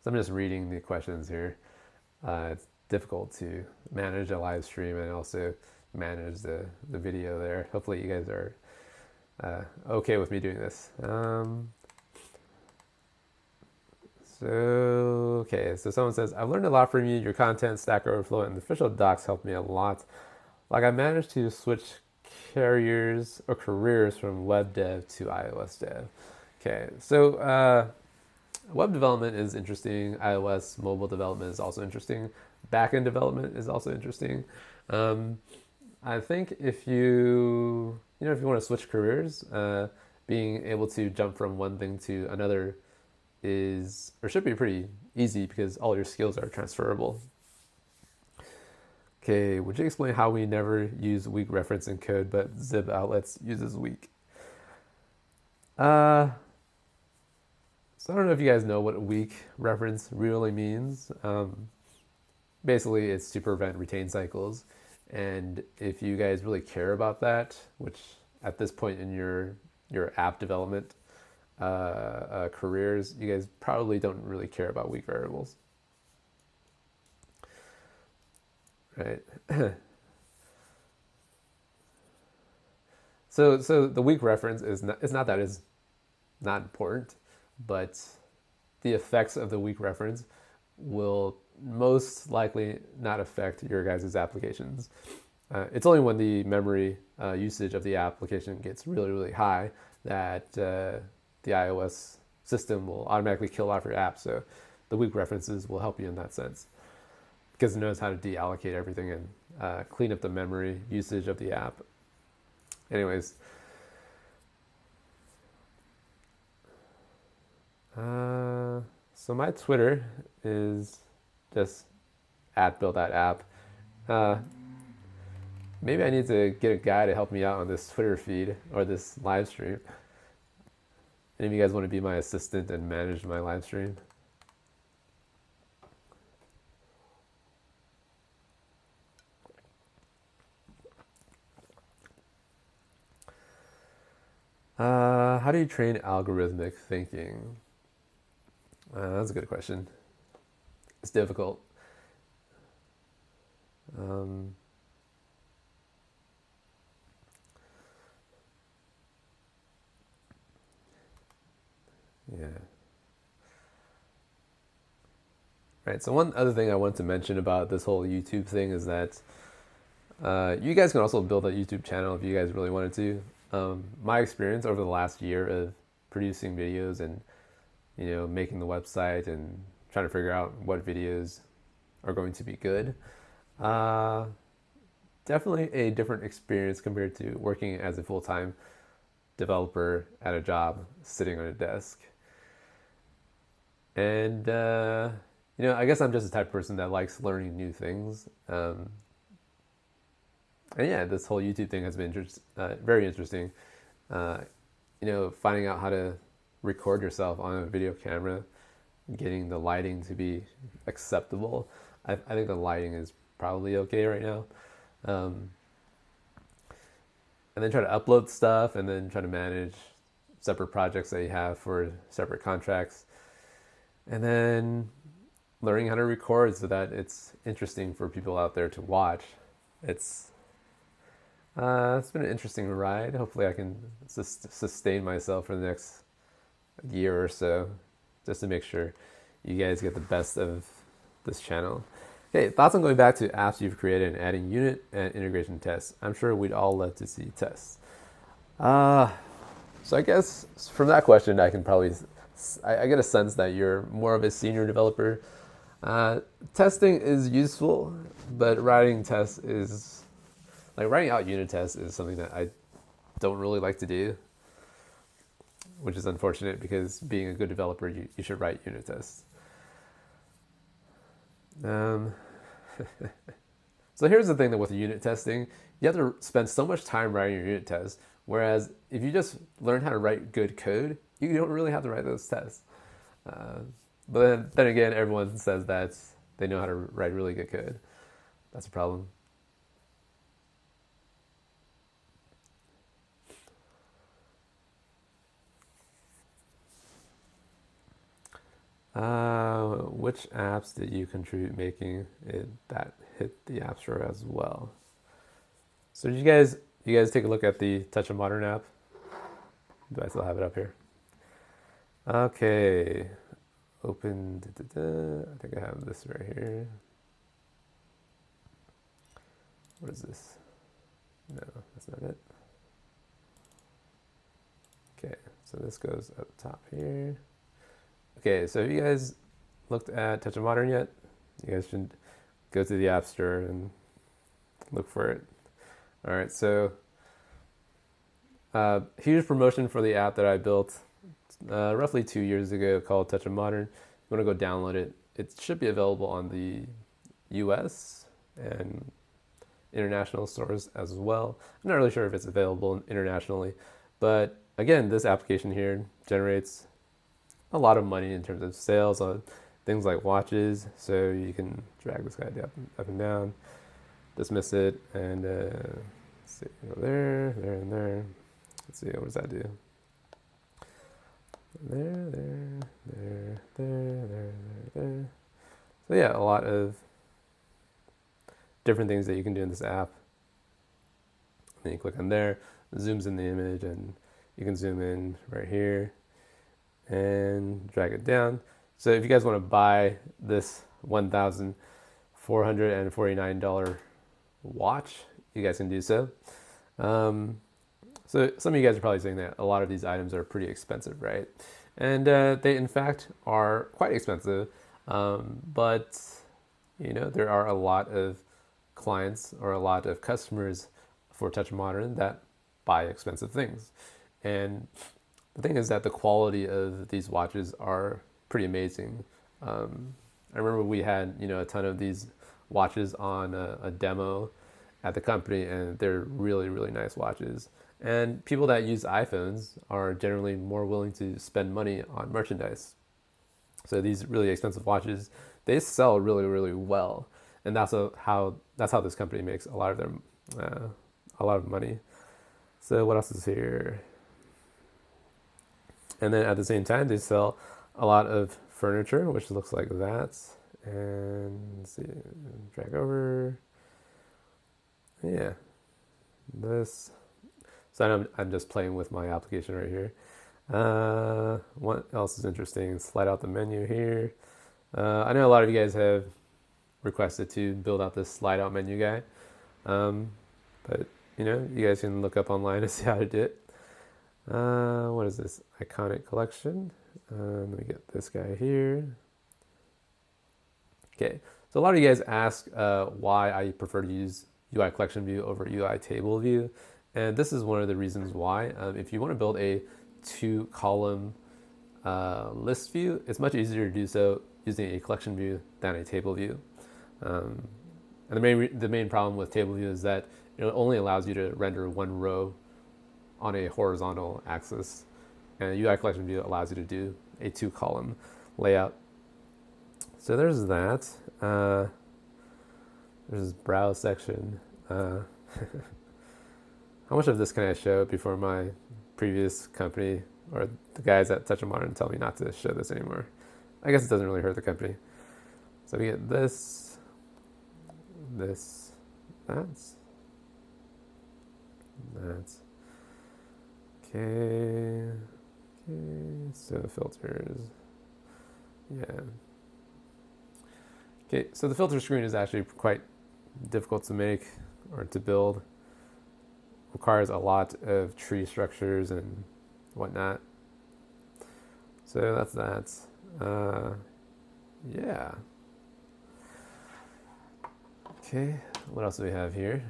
I'm just reading the questions here. It's difficult to manage a live stream and also manage the video there. Hopefully you guys are okay with me doing this. So someone says, I've learned a lot from you. Your content, Stack Overflow, and the official docs helped me a lot. Like I managed to switch careers from web dev to iOS dev. Okay, so web development is interesting. iOS mobile development is also interesting. Backend development is also interesting. I think if you want to switch careers, being able to jump from one thing to another should be pretty easy because all your skills are transferable. Okay, would you explain how we never use weak reference in code, but Zib outlets uses weak? So I don't know if you guys know what weak reference really means. Basically, it's to prevent retain cycles. And if you guys really care about that, which at this point in your app development careers, you guys probably don't really care about weak variables. Right. So the weak reference is not that it's not important, but the effects of the weak reference will most likely not affect your guys' applications. It's only when the memory usage of the application gets really, really high that the iOS system will automatically kill off your app. So the weak references will help you in that sense, because it knows how to deallocate everything and clean up the memory usage of the app. Anyways, so my Twitter is just @build.app. Maybe I need to get a guy to help me out on this Twitter feed or this live stream. Any of you guys want to be my assistant and manage my live stream? How do you train algorithmic thinking? That's a good question. It's difficult. Yeah. Right, so one other thing I want to mention about this whole YouTube thing is that you guys can also build a YouTube channel if you guys really wanted to. My experience over the last year of producing videos and making the website and trying to figure out what videos are going to be good, definitely a different experience compared to working as a full-time developer at a job sitting on a desk. And I guess I'm just the type of person that likes learning new things. And yeah, this whole YouTube thing has been very interesting. Finding out how to record yourself on a video camera, getting the lighting to be acceptable. I think the lighting is probably okay right now. And then try to upload stuff and then try to manage separate projects that you have for separate contracts. And then learning how to record so that it's interesting for people out there to watch. It's been an interesting ride. Hopefully I can sustain myself for the next year or so, just to make sure you guys get the best of this channel. Okay, thoughts on going back to apps you've created and adding unit and integration tests? I'm sure we'd all love to see tests. So I guess from that question, I can probably I get a sense that you're more of a senior developer. Testing is useful, but writing tests is like writing out unit tests is something that I don't really like to do, which is unfortunate because being a good developer, you should write unit tests. So here's the thing that with unit testing, you have to spend so much time writing your unit tests, whereas if you just learn how to write good code, you don't really have to write those tests. But then again, everyone says that they know how to write really good code. That's a problem. Which apps did you contribute making it that hit the App Store as well? So did you guys take a look at the Touch of Modern app? Do I still have it up here? Okay. Open. I think I have this right here. What is this? No, that's not it. Okay, so this goes up top here. Okay, so have you guys looked at Touch of Modern yet? You guys should go to the App Store and look for it. All right, so huge promotion for the app that I built roughly 2 years ago called Touch of Modern. You want to go download it. It should be available on the US and international stores as well. I'm not really sure if it's available internationally, but again, this application here generates a lot of money in terms of sales on things like watches. So you can drag this guy up and down, dismiss it, and let's see, go there, and there. Let's see, what does that do? There. So yeah, a lot of different things that you can do in this app. Then you click on there, zooms in the image, and you can zoom in right here and drag it down. So if you guys want to buy this $1,449 watch, you guys can do so. So some of you guys are probably saying that a lot of these items are pretty expensive, right? And they in fact are quite expensive, but you know, there are a lot of clients or a lot of customers for Touch Modern that buy expensive things. And the thing is that the quality of these watches are pretty amazing. I remember we had, you know, a ton of these watches on a demo at the company, and they're really, really nice watches. And people that use iPhones are generally more willing to spend money on merchandise. So these really expensive watches, they sell really, really well, and that's how this company makes a lot of money. So what else is here? And then at the same time, they sell a lot of furniture, which looks like that. And let's see, drag over. Yeah, this. So I'm just playing with my application right here. What else is interesting? Slide out the menu here. I know a lot of you guys have requested to build out this slide out menu guy. But you know, you guys can look up online to see how to do it. What is this? Iconic collection. Let me get this guy here. Okay, so a lot of you guys ask why I prefer to use UI collection view over UI table view. And this is one of the reasons why. If you want to build a 2-column list view, it's much easier to do so using a collection view than a table view. And the main problem with table view is that it only allows you to render one row on a horizontal axis, and a UI collection view allows you to do a 2-column layout. So there's that. There's this browse section. How much of this can I show before my previous company or the guys at Touch of Modern tell me not to show this anymore? I guess it doesn't really hurt the company. So we get this, that's. Okay, so filters, yeah. Okay, so the filter screen is actually quite difficult to make or to build. Requires a lot of tree structures and whatnot. So that's that. Yeah. Okay, what else do we have here?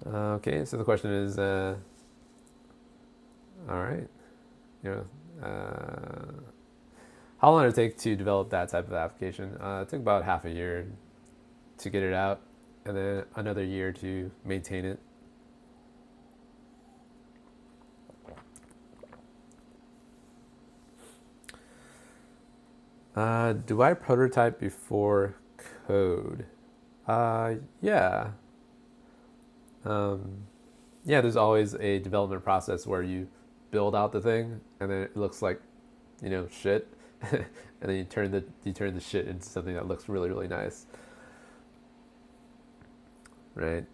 Okay, so the question is, all right, you know, how long did it take to develop that type of application? It took about half a year to get it out, and then another year to maintain it. Do I prototype before code? Yeah. Yeah, there's always a development process where you build out the thing, and then it looks like, shit, and then you turn the shit into something that looks really, really nice, right?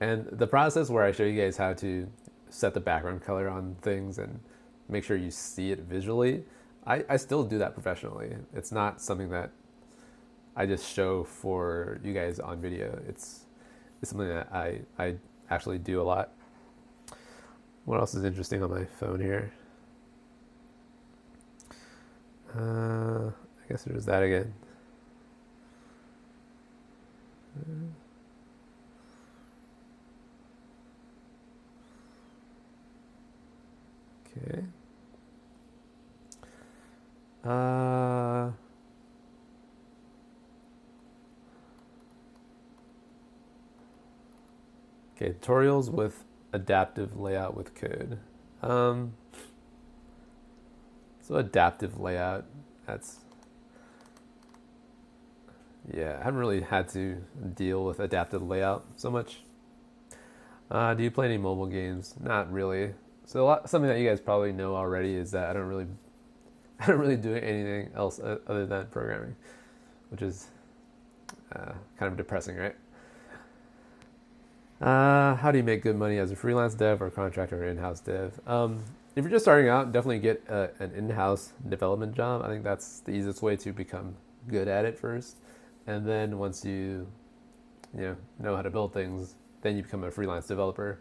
And the process where I show you guys how to set the background color on things and make sure you see it visually, I still do that professionally. It's not something that I just show for you guys on video. It's something that I actually do a lot. What else is interesting on my phone here? I guess there's that again. Okay. Okay, tutorials with adaptive layout with code. So adaptive layout, that's, yeah, I haven't really had to deal with adaptive layout so much. Do you play any mobile games? Not really. So something that you guys probably know already is that I don't really do anything else other than programming, which is kind of depressing, right? How do you make good money as a freelance dev or contractor or in-house dev? If you're just starting out, definitely get an in-house development job. I think that's the easiest way to become good at it first. And then once you know how to build things, then you become a freelance developer.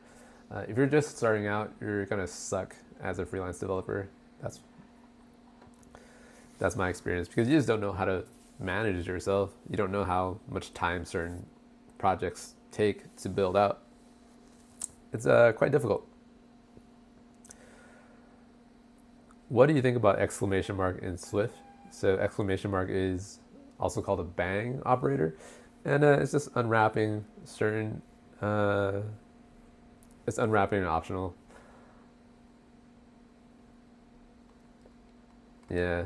If you're just starting out, you're gonna suck as a freelance developer. That's my experience, because you just don't know how to manage yourself. You don't know how much time certain projects take to build out. It's quite difficult. What do you think about exclamation mark in Swift? So exclamation mark is also called a bang operator, and it's just unwrapping certain. It's unwrapping an optional. Yeah.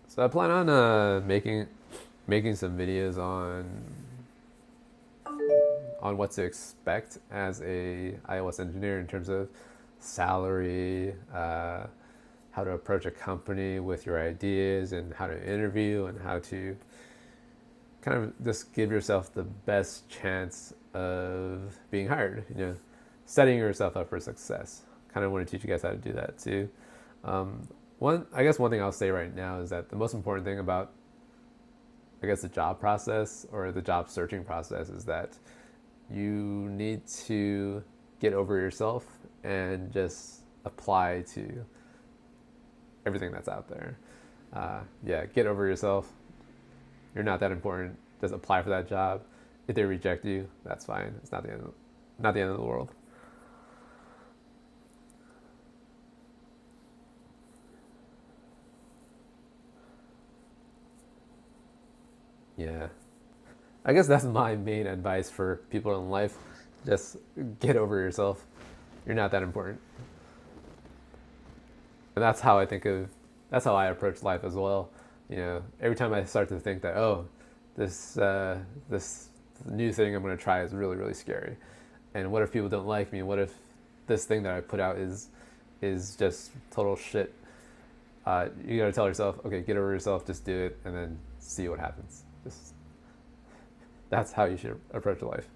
So I plan on making some videos on what to expect as a iOS engineer in terms of salary, how to approach a company with your ideas, and how to interview, and how to kind of just give yourself the best chance of being hired. Setting yourself up for success. Kind of want to teach you guys how to do that too. One thing I'll say right now is that the most important thing about, the job process or the job searching process is that you need to get over yourself and just apply to everything that's out there. Get over yourself. You're not that important. Just apply for that job. If they reject you, that's fine. It's not the end of the world. Yeah. I guess that's my main advice for people in life. Just get over yourself. You're not that important. And that's how I approach life as well. Every time I start to think that, this new thing I'm going to try is really, really scary. And what if people don't like me? What if this thing that I put out is just total shit? You got to tell yourself, okay, get over yourself, just do it, and then see what happens. That's how you should approach life.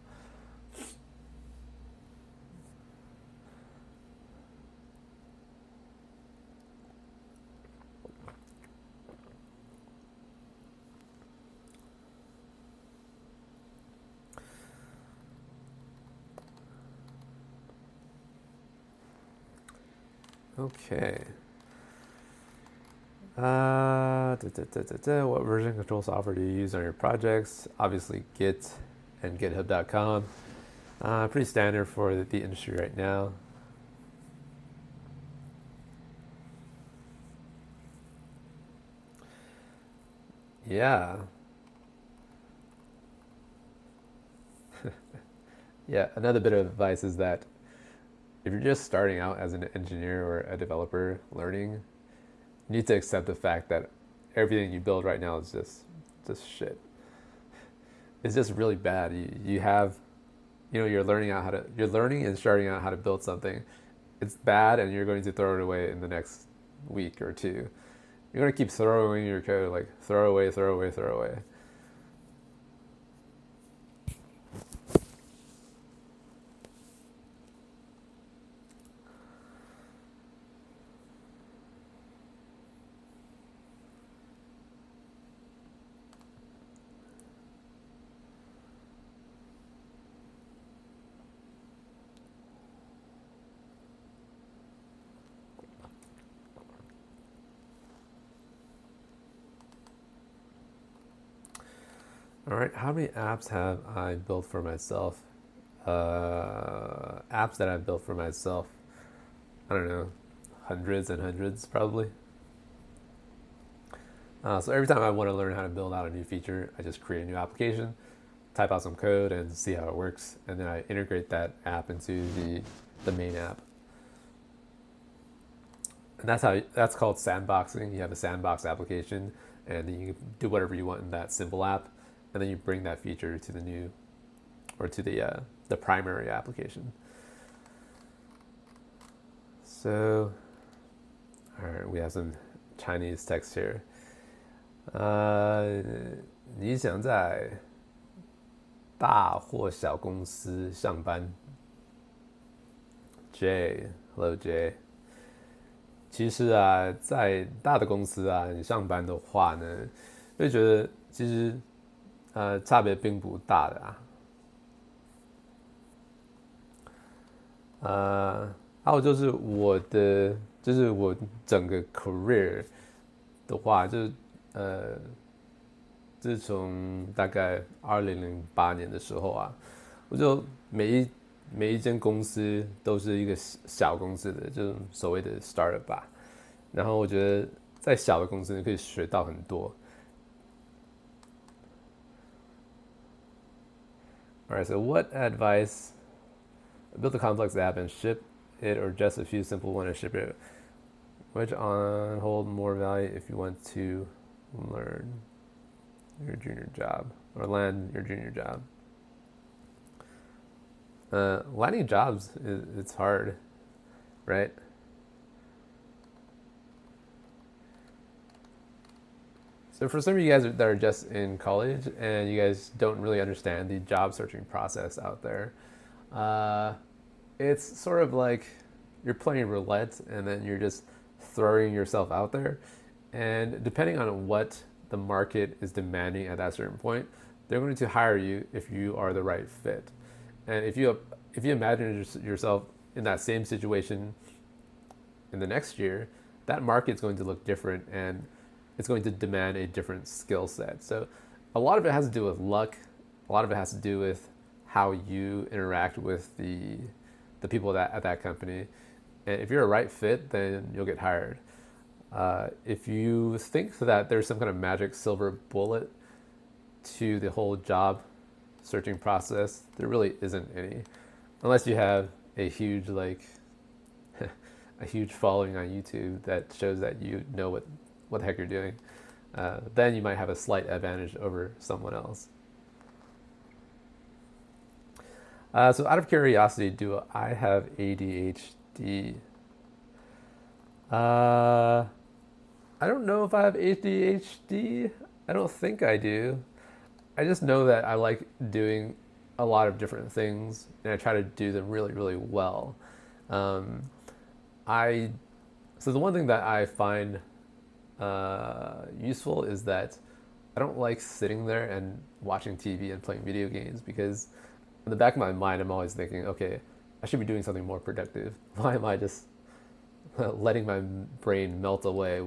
Okay. What version control software do you use on your projects? Obviously, Git and GitHub.com. Pretty standard for the industry right now. Yeah. Yeah, another bit of advice is that if you're just starting out as an engineer or a developer learning, you need to accept the fact that everything you build right now is just shit. It's just really bad. You have, you're learning and starting out how to build something. It's bad, and you're going to throw it away in the next week or two. You're going to keep throwing your code, like throw away, throw away, throw away. All right, how many apps have I built for myself? Apps that I've built for myself, I don't know, hundreds and hundreds probably. So every time I want to learn how to build out a new feature, I just create a new application, type out some code, and see how it works, and then I integrate that app into the main app. And that's called sandboxing. You have a sandbox application, and then you can do whatever you want in that simple app, and then you bring that feature to the new, or to the primary application. So, all right, we have some Chinese text here. 你想在大或小公司上班 ？Jay, hello Jay. 其实啊，在大的公司啊，你上班的话呢，会觉得其实差别并不大的还有就是我整个 career 的话，自从大概2008年的时候啊，我就每一间公司都是一个小公司的，就是所谓的 startup 吧。然后我觉得在小的公司你可以学到很多。All right, so what advice? Build a complex app and ship it, or just a few simple ones and ship it. Which on hold more value if you want to learn your junior job or land your junior job? Landing jobs it's hard, right? So for some of you guys that are just in college and you guys don't really understand the job searching process out there, it's sort of like you're playing roulette and then you're just throwing yourself out there. And depending on what the market is demanding at that certain point, they're going to hire you if you are the right fit. And if you imagine yourself in that same situation in the next year, that market's going to look different and it's going to demand a different skill set. So a lot of it has to do with luck. A lot of it has to do with how you interact with the people at that company. And if you're a right fit, then you'll get hired. If you think that there's some kind of magic silver bullet to the whole job searching process, there really isn't any, unless you have a huge a huge following on YouTube that shows that you know what the heck you're doing. Then you might have a slight advantage over someone else. So out of curiosity, do I have ADHD? I don't know if I have ADHD. I don't think I do. I just know that I like doing a lot of different things, and I try to do them really, really well. So the one thing that I find useful is that I don't like sitting there and watching TV and playing video games, because in the back of my mind, I'm always thinking, okay, I should be doing something more productive. Why am I just letting my brain melt away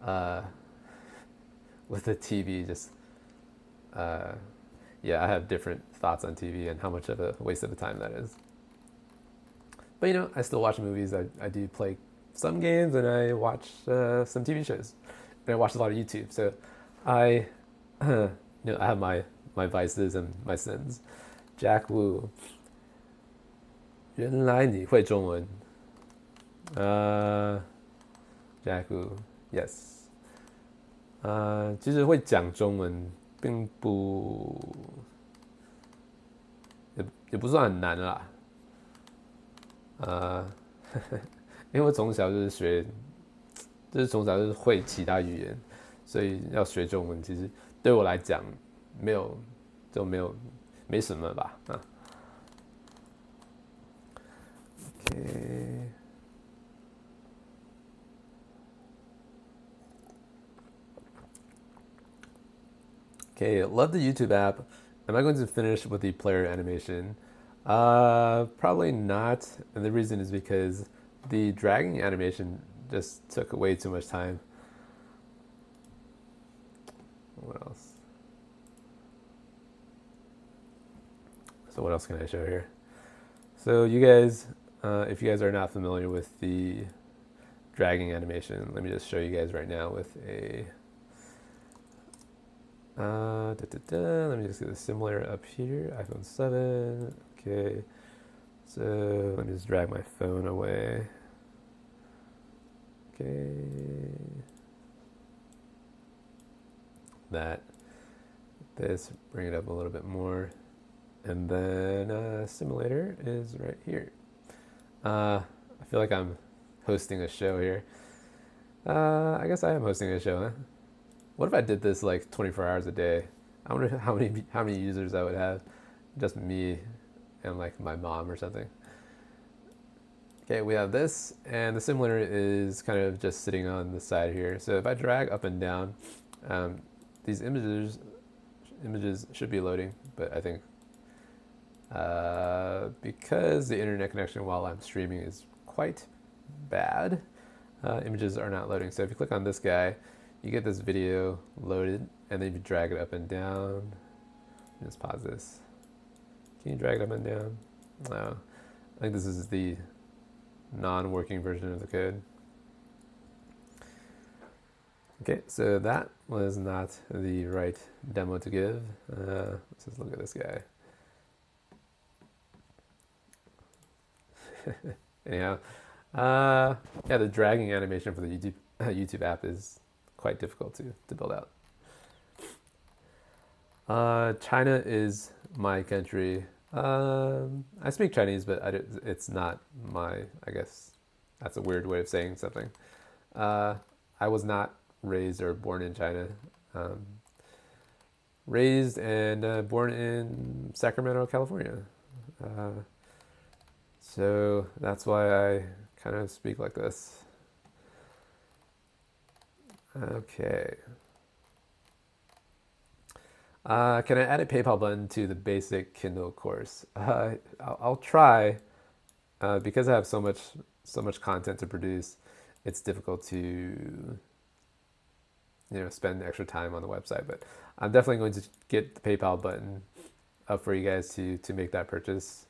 uh, with the TV. Just yeah, I have different thoughts on TV and how much of a waste of time that is. But you know, I still watch movies. I do play some games, and I watch some TV shows, and I watch a lot of YouTube. So I, you know, I have my vices and my sins. Jack Wu，原来你会中文。Jack Wu，yes。其实会讲中文并不也不算很难啦。因为我从小就是学，就是从小就是会其他语言，所以要学中文，其实对我来讲没有就没什么吧。OK。Okay, love the YouTube app. Am I going to finish with the player animation? Probably not. And the reason is because the dragging animation just took way too much time. What else? So what else can I show here? So you guys, if you guys are not familiar with the dragging animation, let me just show you guys right now with a let me just get a simulator up here. iPhone 7. Okay. So let me just drag my phone away. Okay. This, bring it up a little bit more. And then simulator is right here. I feel like I'm hosting a show here. I guess I am hosting a show, huh? What if I did this like 24 hours a day? I wonder how many users I would have. Just me and like my mom or something. Okay, we have this, and the simulator is kind of just sitting on the side here. So if I drag up and down, these images should be loading, but I think because the internet connection while I'm streaming is quite bad, images are not loading. So if you click on this guy, you get this video loaded, and then you drag it up and down. Just pause this. Can you drag it up and down? No. I think this is the non-working version of the code. Okay, so that was not the right demo to give. Let's just look at this guy. Anyhow, yeah, the dragging animation for the YouTube app is quite difficult to build out. China is my country. I speak Chinese, but it's not my, I guess that's a weird way of saying something. I was not raised or born in China. Raised and born in Sacramento, California. So that's why I kind of speak like this. Okay. Can I add a PayPal button to the basic Kindle course? I'll try. Because I have so much content to produce, it's difficult to spend extra time on the website. But I'm definitely going to get the PayPal button up for you guys to make that purchase.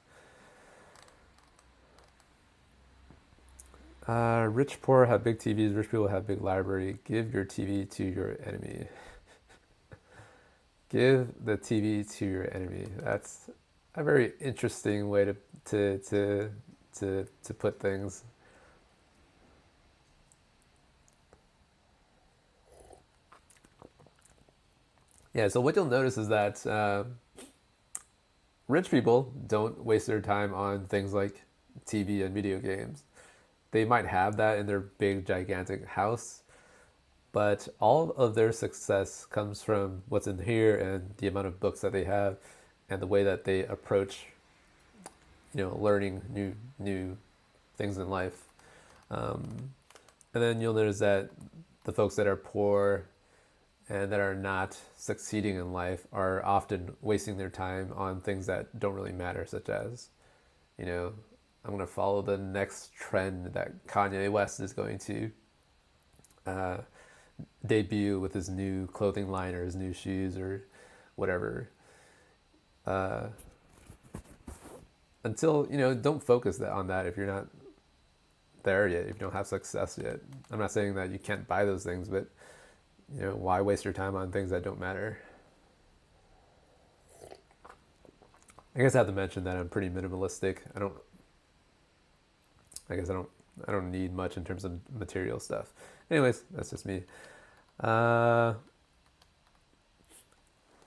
Rich poor have big TVs. Rich people have big library. Give your TV to your enemy. Give the TV to your enemy. That's a very interesting way to put things. Yeah. So what you'll notice is that rich people don't waste their time on things like TV and video games. They might have that in their big, gigantic house, but all of their success comes from what's in here and the amount of books that they have and the way that they approach, learning new things in life. And then you'll notice that the folks that are poor and that are not succeeding in life are often wasting their time on things that don't really matter, such as, I'm gonna follow the next trend that Kanye West is going to uh, debut with his new clothing line or his new shoes or whatever. Uh, until don't focus on that if you're not there yet, if you don't have success yet. I'm not saying that you can't buy those things, but why waste your time on things that don't matter? I guess I have to mention that I'm pretty minimalistic. I don't need much in terms of material stuff. Anyways, that's just me.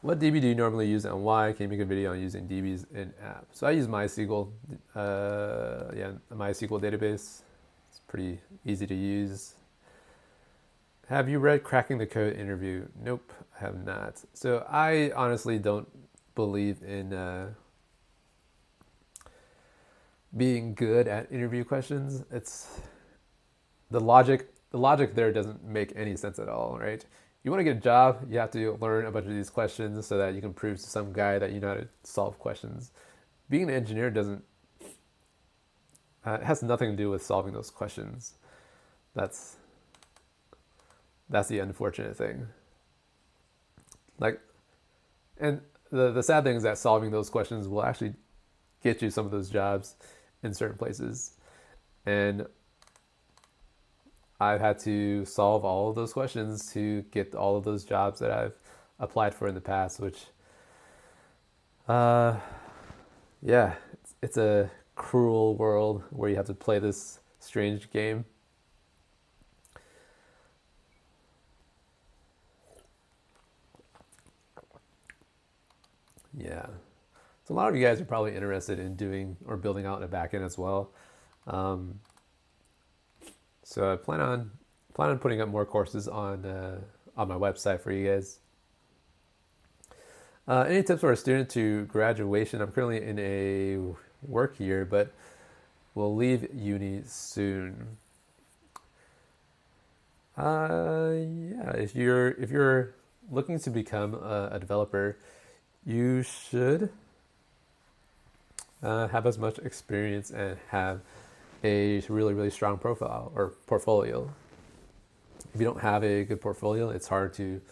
What DB do you normally use and why? Can you make a video on using DBs in app? So I use MySQL. A MySQL database. It's pretty easy to use. Have you read Cracking the Code interview? Nope, I have not. So I honestly don't believe in being good at interview questions. It's the logic there doesn't make any sense at all, right? You want to get a job, you have to learn a bunch of these questions so that you can prove to some guy that you know how to solve questions. Being an engineer it has nothing to do with solving those questions. That's the unfortunate thing. And the sad thing is that solving those questions will actually get you some of those jobs in certain places. And I've had to solve all of those questions to get all of those jobs that I've applied for in the past, which, it's a cruel world where you have to play this strange game. Yeah. So a lot of you guys are probably interested in doing or building out a backend as well. So I plan on putting up more courses on my website for you guys. Any tips for a student to graduation? I'm currently in a work year, but will leave uni soon. If you're looking to become a developer, you should have as much experience and have a really, really strong profile or portfolio. If you don't have a good portfolio, it's hard to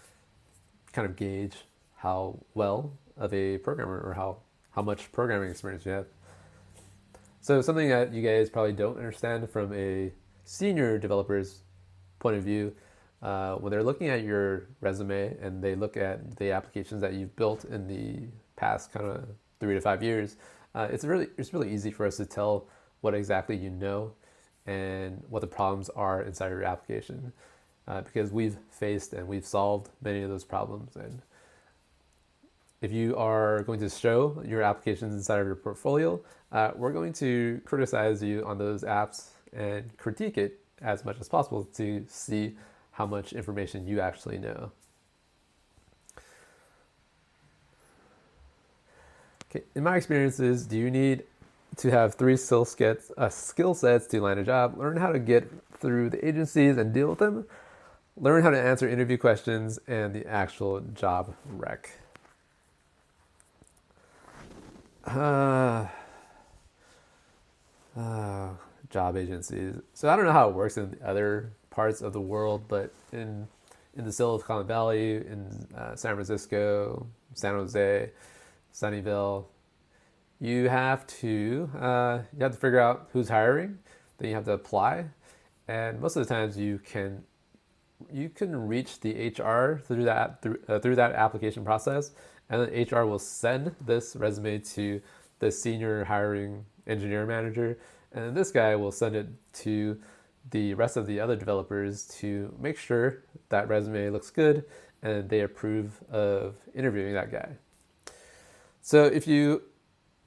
kind of gauge how well of a programmer or how much programming experience you have. So something that you guys probably don't understand from a senior developer's point of view, when they're looking at your resume and they look at the applications that you've built in the past kind of 3 to 5 years, it's really easy for us to tell what exactly you know and what the problems are inside of your application, because we've faced and we've solved many of those problems. And if you are going to show your applications inside of your portfolio, we're going to criticize you on those apps and critique it as much as possible to see how much information you actually know. Okay, in my experiences, do you need to have 3 skill sets to land a job? Learn how to get through the agencies and deal with them. Learn how to answer interview questions and the actual job rec. Job agencies. So I don't know how it works in other parts of the world, but in the Silicon Valley, in San Francisco, San Jose, Sunnyvale, you have to figure out who's hiring. Then you have to apply, and most of the times you can reach the HR through that application process, and then HR will send this resume to the senior hiring engineer manager, and then this guy will send it to the rest of the other developers to make sure that resume looks good and they approve of interviewing that guy. So if you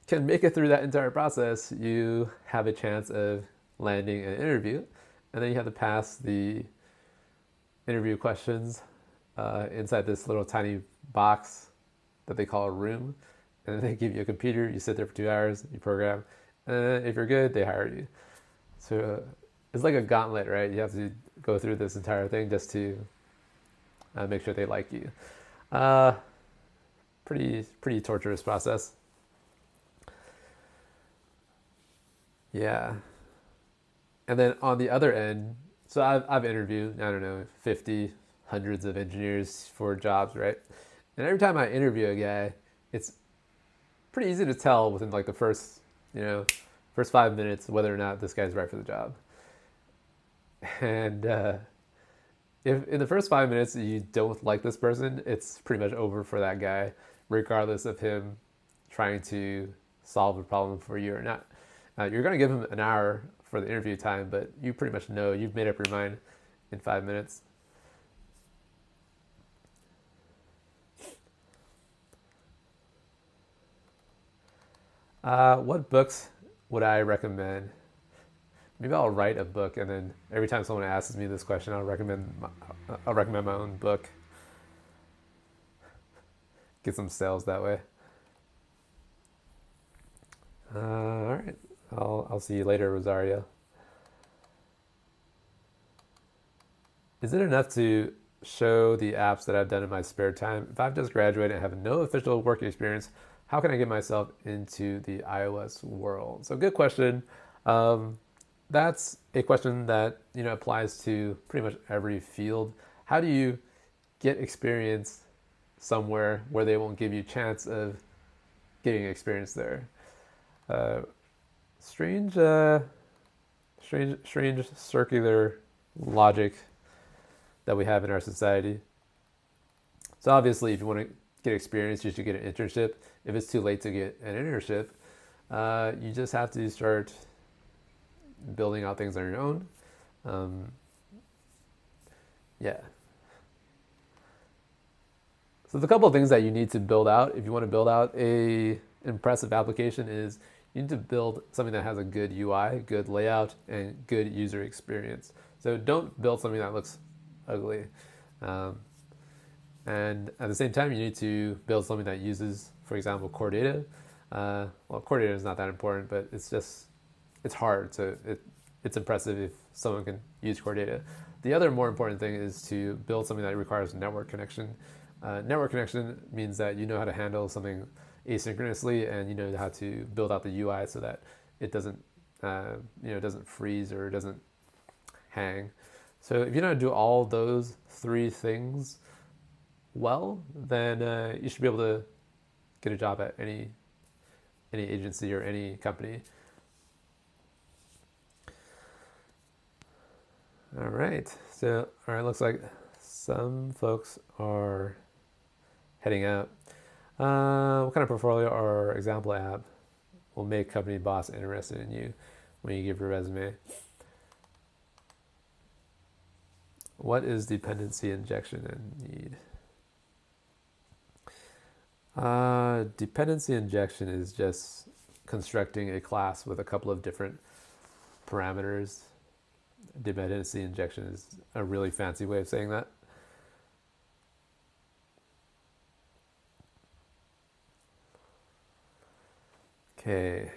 can make it through that entire process, you have a chance of landing an interview, and then you have to pass the interview questions inside this little tiny box that they call a room, and then they give you a computer. You sit there for 2 hours, you program, and then if you're good, they hire you. So it's like a gauntlet, right? You have to go through this entire thing just to make sure they like you. Pretty torturous process. Yeah. And then on the other end, so I've interviewed, I don't know, 50, hundreds of engineers for jobs, right? And every time I interview a guy, it's pretty easy to tell within like the first, first 5 minutes whether or not this guy's right for the job. And if in the first 5 minutes you don't like this person, it's pretty much over for that guy, regardless of him trying to solve a problem for you or not. You're going to give him an hour for the interview time, but you pretty much know you've made up your mind in 5 minutes. What books would I recommend? Maybe I'll write a book, and then every time someone asks me this question, I'll recommend my own book. Get some sales that way. All right. I'll see you later, Rosario. Is it enough to show the apps that I've done in my spare time? If I've just graduated and have no official work experience, how can I get myself into the iOS world? So good question. That's a question that applies to pretty much every field. How do you get experience somewhere where they won't give you a chance of getting experience there? Strange circular logic that we have in our society. So obviously, if you want to get experience, you should get an internship. If it's too late to get an internship, you just have to start building out things on your own. Yeah. So the couple of things that you need to build out if you want to build out a impressive application is you need to build something that has a good UI, good layout, and good user experience. So don't build something that looks ugly. And at the same time, you need to build something that uses, for example, core data. Core data is not that important, but it's hard to, it's impressive if someone can use core data. The other more important thing is to build something that requires network connection. Network connection means that you know how to handle something asynchronously, and you know how to build out the UI so that it doesn't, it doesn't freeze or it doesn't hang. So if you know how to do all those three things well, then you should be able to get a job at any agency or any company. All right. So, looks like some folks are heading out. What kind of portfolio or example app will make company boss interested in you when you give your resume? What is dependency injection and need? Dependency injection is just constructing a class with a couple of different parameters. Dependency injection is a really fancy way of saying that. Okay.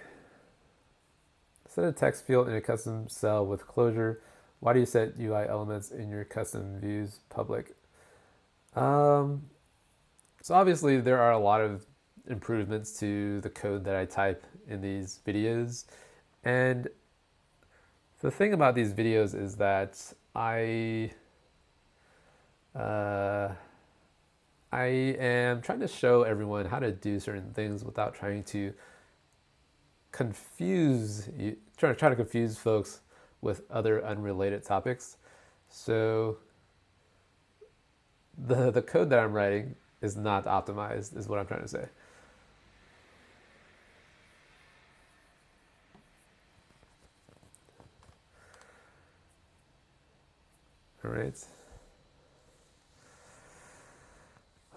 Set a text field in a custom cell with closure. Why do you set UI elements in your custom views public? So obviously there are a lot of improvements to the code that I type in these videos. And the thing about these videos is that I am trying to show everyone how to do certain things without trying to trying to confuse folks with other unrelated topics. So the code that I'm writing is not optimized, is what I'm trying to say. All right.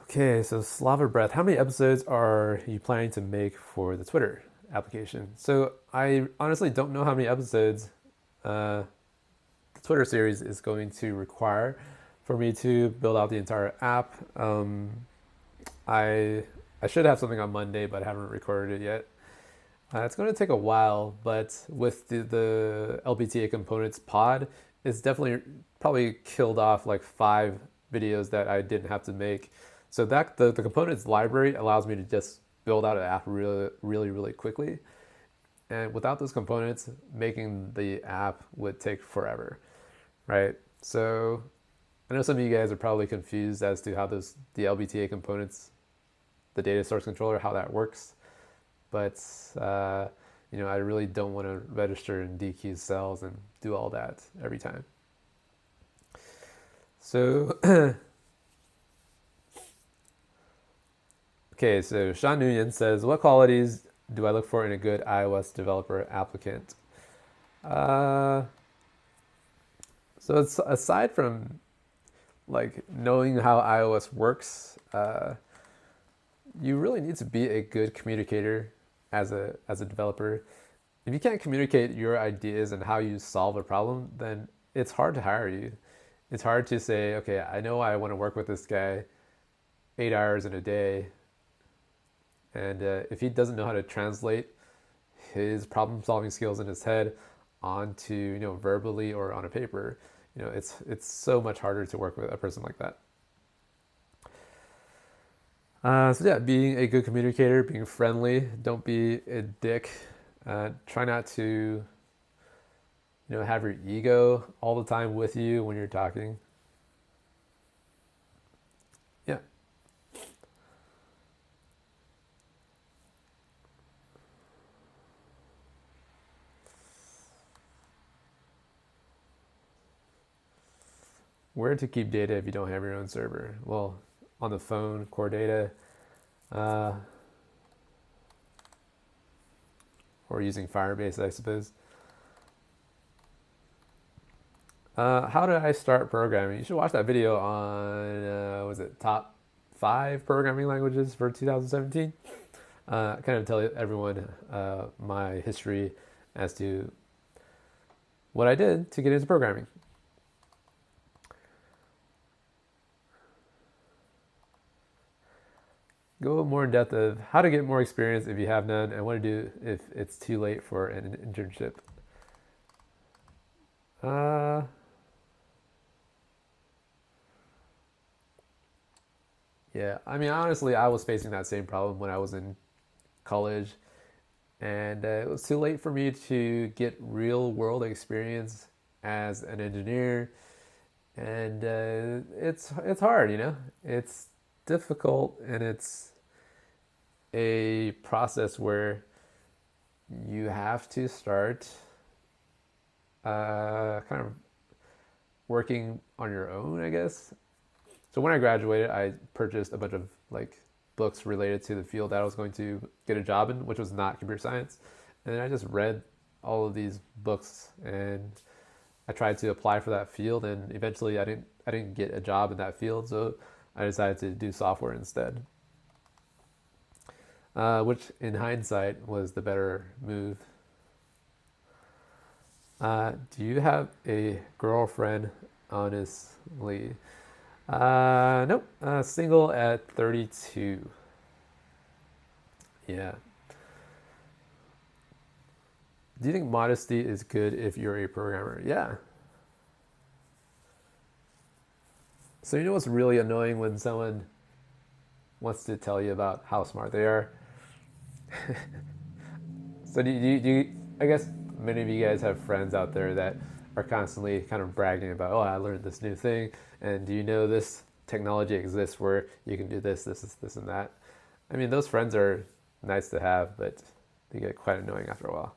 Okay, so Slava Breath, how many episodes are you planning to make for the Twitter application? So I honestly don't know how many episodes the Twitter series is going to require for me to build out the entire app. I should have something on Monday, but I haven't recorded it yet. It's going to take a while, but with the LBTA components pod, it's definitely probably killed off like 5 videos that I didn't have to make. So that the components library allows me to just build out an app really, really, really quickly. And without those components, making the app would take forever, right? So I know some of you guys are probably confused as to how the LBTA components, the data source controller, how that works. But I really don't want to register and dequeue cells and do all that every time. So, okay, so Sean Nguyen says, what qualities do I look for in a good iOS developer applicant? So it's aside from like knowing how iOS works, you really need to be a good communicator as a developer. If you can't communicate your ideas and how you solve a problem, then it's hard to hire you. It's hard to say, okay, I know I want to work with this guy 8 hours in a day, and if he doesn't know how to translate his problem-solving skills in his head onto verbally or on a paper, it's so much harder to work with a person like that. So yeah, being a good communicator, being friendly, don't be a dick. Try not to, have your ego all the time with you when you're talking. Yeah. Where to keep data if you don't have your own server? Well, on the phone, core data, or using Firebase, I suppose. How did I start programming? You should watch that video on, was it top 5 programming languages for 2017? Kind of tell everyone my history as to what I did to get into programming. Go more in depth of how to get more experience if you have none, and what to do if it's too late for an internship. Yeah, I mean, honestly, I was facing that same problem when I was in college, and it was too late for me to get real world experience as an engineer, and it's hard, it's difficult, and it's a process where you have to start kind of working on your own, I guess. So when I graduated, I purchased a bunch of books related to the field that I was going to get a job in, which was not computer science. And then I just read all of these books, and I tried to apply for that field, and eventually I didn't get a job in that field, so I decided to do software instead. Which in hindsight was the better move. Do you have a girlfriend? Honestly, nope. Single at 32. Yeah. Do you think modesty is good if you're a programmer? Yeah. So you know what's really annoying when someone wants to tell you about how smart they are? So do you, I guess many of you guys have friends out there that are constantly kind of bragging about, oh, I learned this new thing, and do you know this technology exists where you can do this, and that? I mean, those friends are nice to have, but they get quite annoying after a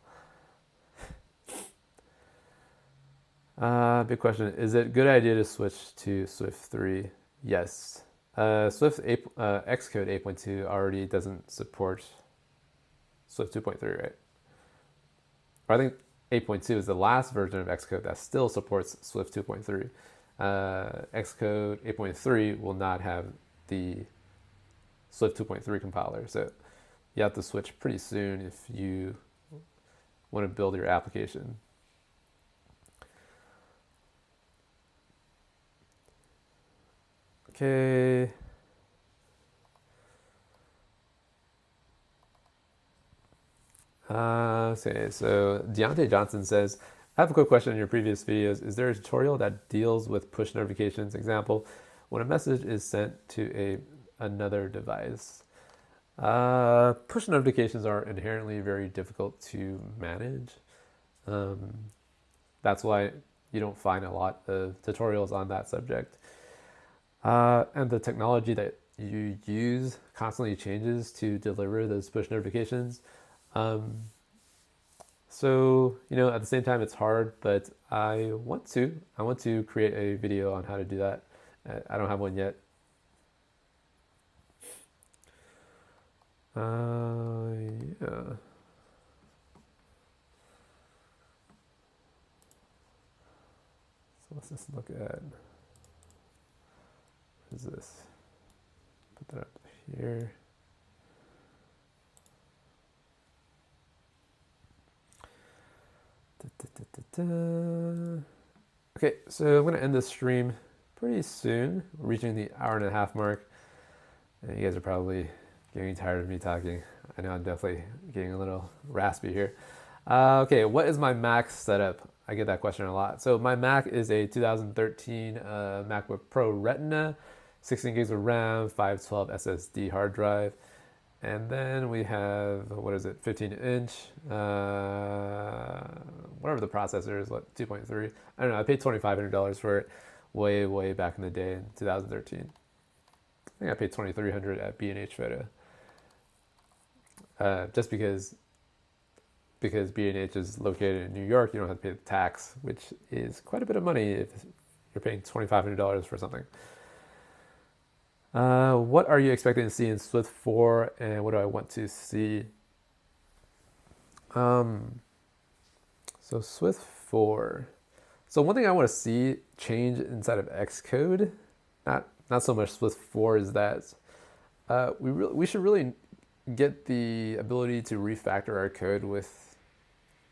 while. Big question. Is it a good idea to switch to Swift 3? Yes. Swift Xcode 8.2 already doesn't support Swift 2.3, right? Or I think 8.2 is the last version of Xcode that still supports Swift 2.3. Xcode 8.3 will not have the Swift 2.3 compiler, so you have to switch pretty soon if you want to build your application. Okay. So Deontay Johnson says, I have a quick question in your previous videos. Is there a tutorial that deals with push notifications? Example, when a message is sent to another device. Push notifications are inherently very difficult to manage. Um, that's why you don't find a lot of tutorials on that subject. And the technology that you use constantly changes to deliver those push notifications. Um, so, at the same time, it's hard, but I want to. I want to create a video on how to do that. I don't have one yet. Yeah. So let's just look at, what is this? Put that up here. Okay, so I'm going to end this stream pretty soon. We're reaching the hour-and-a-half mark. And you guys are probably getting tired of me talking. I know I'm definitely getting a little raspy here. Okay, what is my Mac setup? I get that question a lot. So my Mac is a 2013 MacBook Pro Retina, 16 gigs of RAM, 512 SSD hard drive. And then we have, 15-inch, whatever the processor is, 2.3. I don't know, I paid $2,500 for it way back in the day in 2013. I think I paid $2,300 at B&H Photo. Just because B&H is located in New York, you don't have to pay the tax, which is quite a bit of money if you're paying $2,500 for something. What are you expecting to see in Swift 4, and what do I want to see? So Swift 4. So one thing I want to see change inside of Xcode, not so much Swift 4, is that we should really get the ability to refactor our code with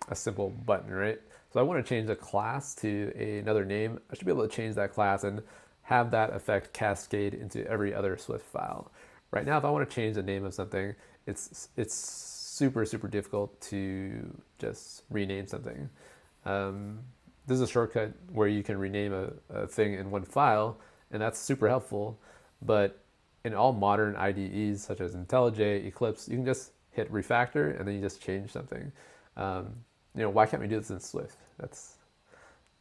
a simple button, right? So I want to change a class to another name. I should be able to change that class and have that effect cascade into every other Swift file. Right now, if I want to change the name of something, it's super difficult to just rename something. This is a shortcut where you can rename a thing in one file, and that's super helpful. But in all modern IDEs, such as IntelliJ, Eclipse, you can just hit refactor, and then you just change something. Why can't we do this in Swift?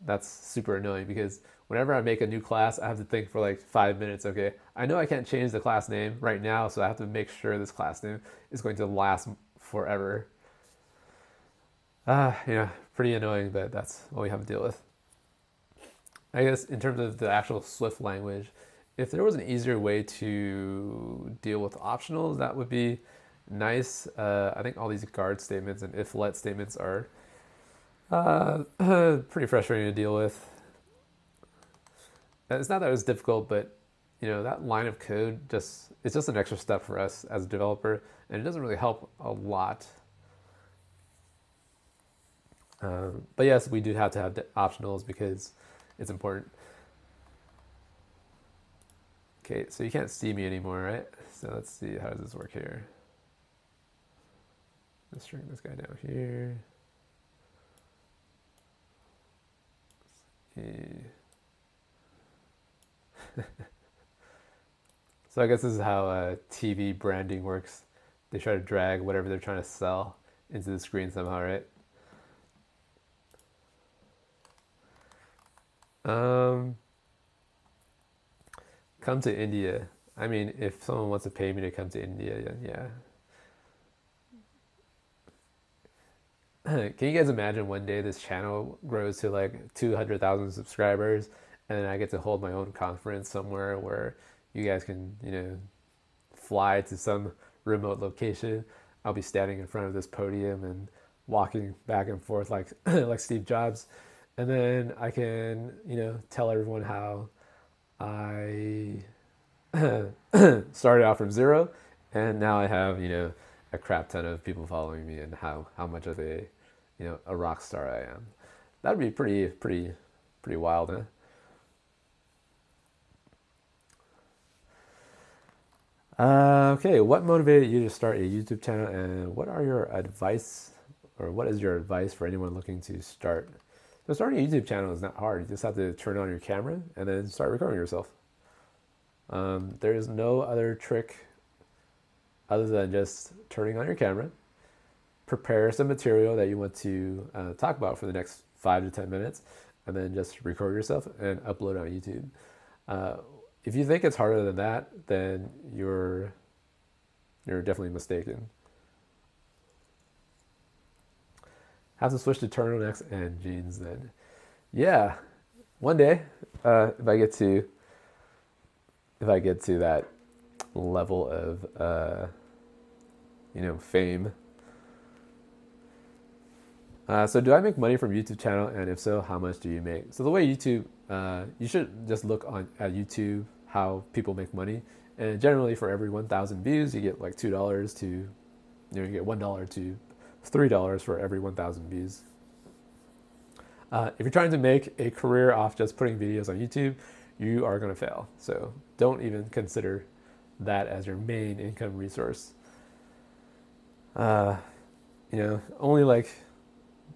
That's super annoying, because whenever I make a new class, I have to think for like 5 minutes. Okay, I know I can't change the class name right now, so I have to make sure this class name is going to last forever. Pretty annoying, but that's what we have to deal with. I guess in terms of the actual Swift language, if there was an easier way to deal with optionals, that would be nice. I think all these guard statements and if-let statements are pretty frustrating to deal with. It's not that it's difficult, but that line of code it's just an extra step for us as a developer, and it doesn't really help a lot. But yes, we do have to have optionals because it's important. Okay, so you can't see me anymore, right? So let's see, how does this work here? Let's string this guy down here. So I guess this is how TV branding works. They try to drag whatever they're trying to sell into the screen somehow, right? Come to India. I mean, if someone wants to pay me to come to India, then yeah. Can you guys imagine one day this channel grows to like 200,000 subscribers, and then I get to hold my own conference somewhere where you guys can, fly to some remote location. I'll be standing in front of this podium and walking back and forth like like Steve Jobs, and then I can, tell everyone how I started out from zero, and now I have, a crap ton of people following me, and how much of a rock star I am. That'd be pretty wild, huh? Okay, what motivated you to start a YouTube channel, and what is your advice for anyone looking to start? So starting a YouTube channel is not hard. You just have to turn on your camera and then start recording yourself. There is no other trick other than just turning on your camera, prepare some material that you want to talk about for the next 5 to 10 minutes, and then just record yourself and upload on YouTube. If you think it's harder than that, then you're definitely mistaken. Have to switch to turtlenecks and jeans then. Yeah, one day, if I get to that level of fame. So do I make money from YouTube channel, and if so, how much do you make? So the way YouTube, you should just look at YouTube how people make money, and generally for every 1,000 views, you get like $2 to, you get $1 to $3 for every 1,000 views. If you're trying to make a career off just putting videos on YouTube, you are going to fail. So don't even consider that as your main income resource. Only like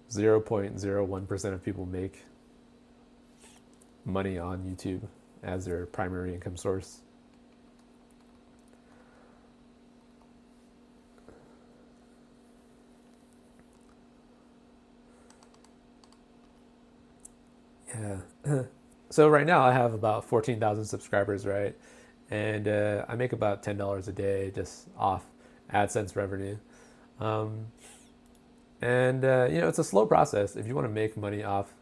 0.01% of people make money on YouTube as their primary income source. Yeah. So right now I have about 14,000 subscribers, right? And I make about $10 a day just off AdSense revenue. It's a slow process. If you want to make money off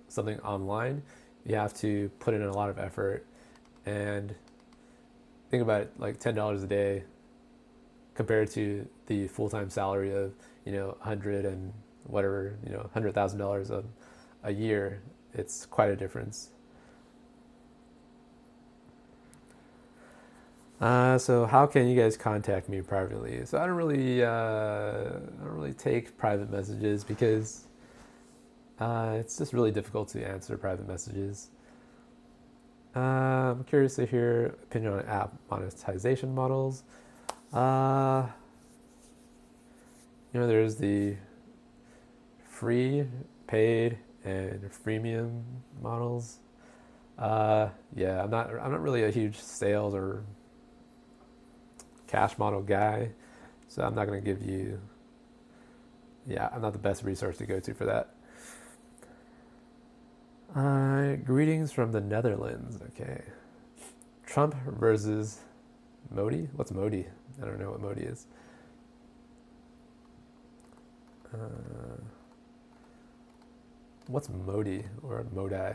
something online, you have to put in a lot of effort. And think about it, like $10 a day compared to the full-time salary of, $100,000 a year. It's quite a difference. So how can you guys contact me privately? So I don't really take private messages because it's just really difficult to answer private messages. I'm curious to hear opinion on app monetization models. There's the free, paid, and freemium models. I'm not really a huge sales or cash model guy, so I'm not going to give you, I'm not the best resource to go to for that. Greetings from the Netherlands. Okay. Trump versus Modi? What's Modi? I don't know what Modi is. What's Modi or Modi? I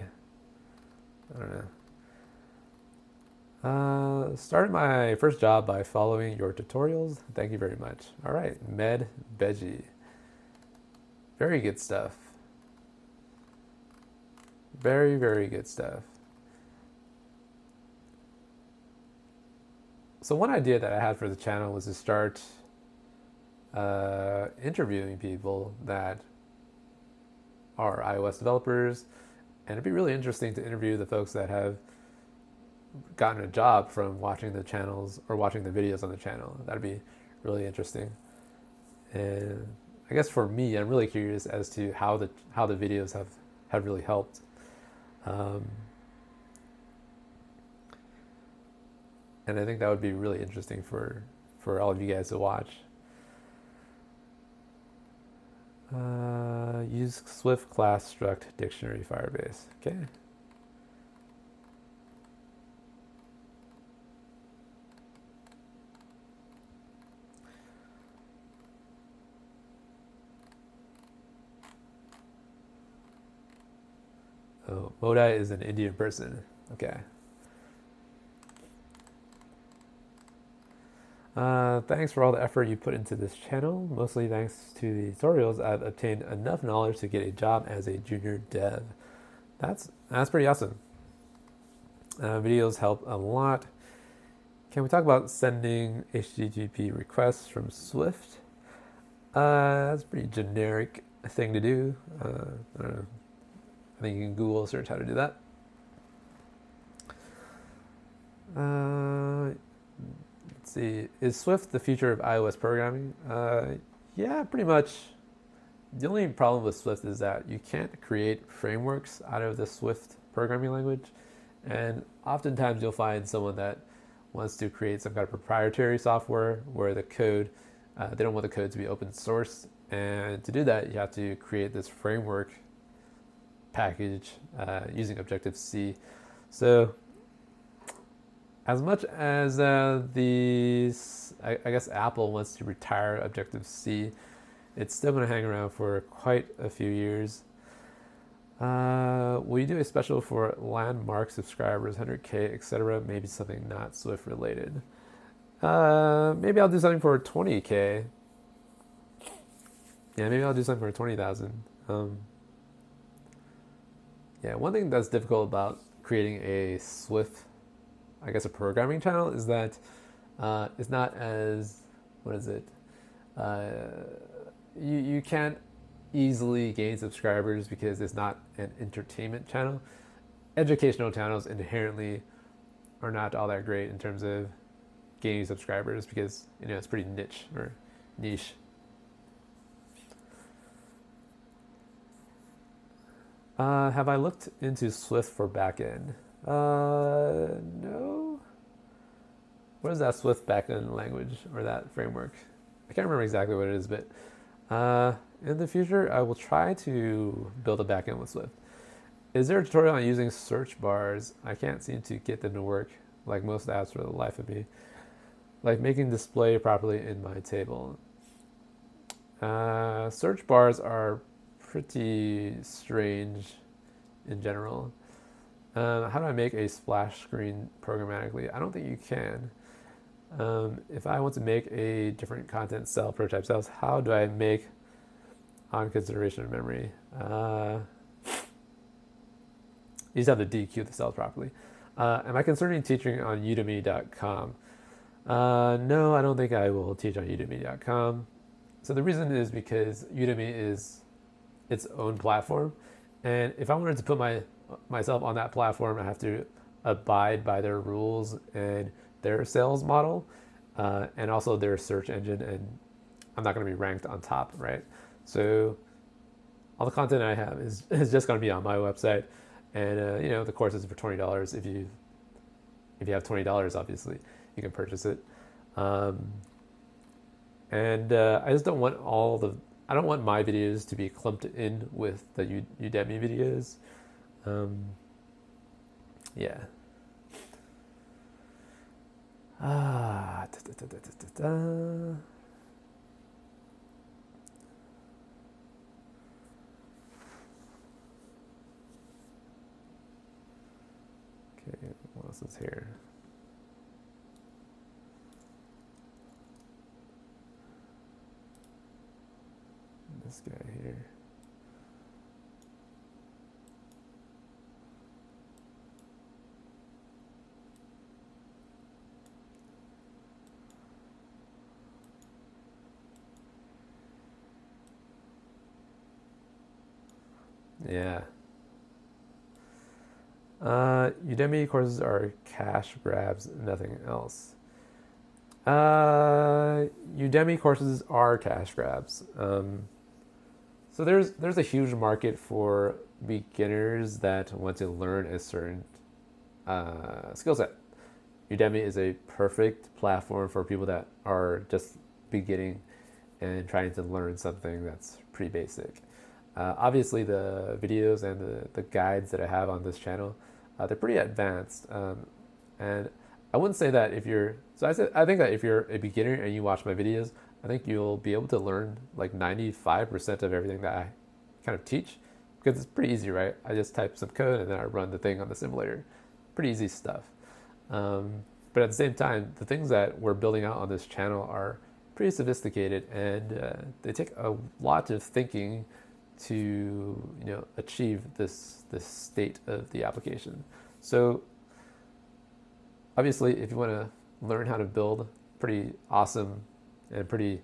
don't know. Started my first job by following your tutorials. Thank you very much. All right, Med Veggie. Very good stuff. Very, very good stuff. So one idea that I had for the channel was to start interviewing people that are iOS developers, and it'd be really interesting to interview the folks that have gotten a job from watching the channels or watching the videos on the channel. That'd be really interesting. And I guess for me, I'm really curious as to how the videos have really helped. And I think that would be really interesting for all of you guys to watch. Use Swift class struct dictionary Firebase. Okay. Oh, Modi is an Indian person. Okay. Thanks for all the effort you put into this channel. Mostly thanks to the tutorials, I've obtained enough knowledge to get a job as a junior dev. That's pretty awesome. Videos help a lot. Can we talk about sending HTTP requests from Swift? That's a pretty generic thing to do. I don't know. I think you can Google search how to do that. Let's see. Is Swift the future of iOS programming? Yeah, pretty much. The only problem with Swift is that you can't create frameworks out of the Swift programming language. And oftentimes you'll find someone that wants to create some kind of proprietary software where the code, they don't want the code to be open source. And to do that, you have to create this framework package using Objective-C. So as much as I guess Apple wants to retire Objective-C, it's still going to hang around for quite a few years. Will you do a special for landmark subscribers, 100K, etc.? Maybe something not Swift related. Maybe I'll do something for 20K. Yeah, maybe I'll do something for 20,000. Yeah, one thing that's difficult about creating a Swift, I guess a programming channel, is that it's not as, what is it? You can't easily gain subscribers because it's not an entertainment channel. Educational channels inherently are not all that great in terms of gaining subscribers because it's pretty niche or niche. Have I looked into Swift for backend? No. What is that Swift backend language or that framework? I can't remember exactly what it is, but in the future, I will try to build a backend with Swift. Is there a tutorial on using search bars? I can't seem to get them to work like most apps for the life of me. Like making display properly in my table. Search bars are pretty strange in general. How do I make a splash screen programmatically? I don't think you can. If I want to make a different content cell, prototype cells, how do I make on consideration of memory? You just have to DQ the cells properly. Am I considering teaching on udemy.com? No, I don't think I will teach on udemy.com. So the reason is because Udemy is its own platform. And if I wanted to put myself on that platform, I have to abide by their rules and their sales model, and also their search engine. And I'm not going to be ranked on top, right? So all the content I have is just going to be on my website. And, the course is for $20. If you have $20, obviously, you can purchase it. I just don't want I don't want my videos to be clumped in with the Udemy videos. Yeah. Okay, what else is here? This guy here. Yeah. Udemy courses are cash grabs, nothing else. Udemy courses are cash grabs. So there's a huge market for beginners that want to learn a certain skill set. Udemy is a perfect platform for people that are just beginning and trying to learn something that's pretty basic. Obviously, the videos and the guides that I have on this channel, they're pretty advanced. And I wouldn't say that if you're, I think that if you're a beginner and you watch my videos, I think you'll be able to learn like 95% of everything that I kind of teach, because it's pretty easy, right? I just type some code and then I run the thing on the simulator. Pretty easy stuff. But at the same time, the things that we're building out on this channel are pretty sophisticated, and they take a lot of thinking to achieve this state of the application. So obviously, if you want to learn how to build pretty awesome and pretty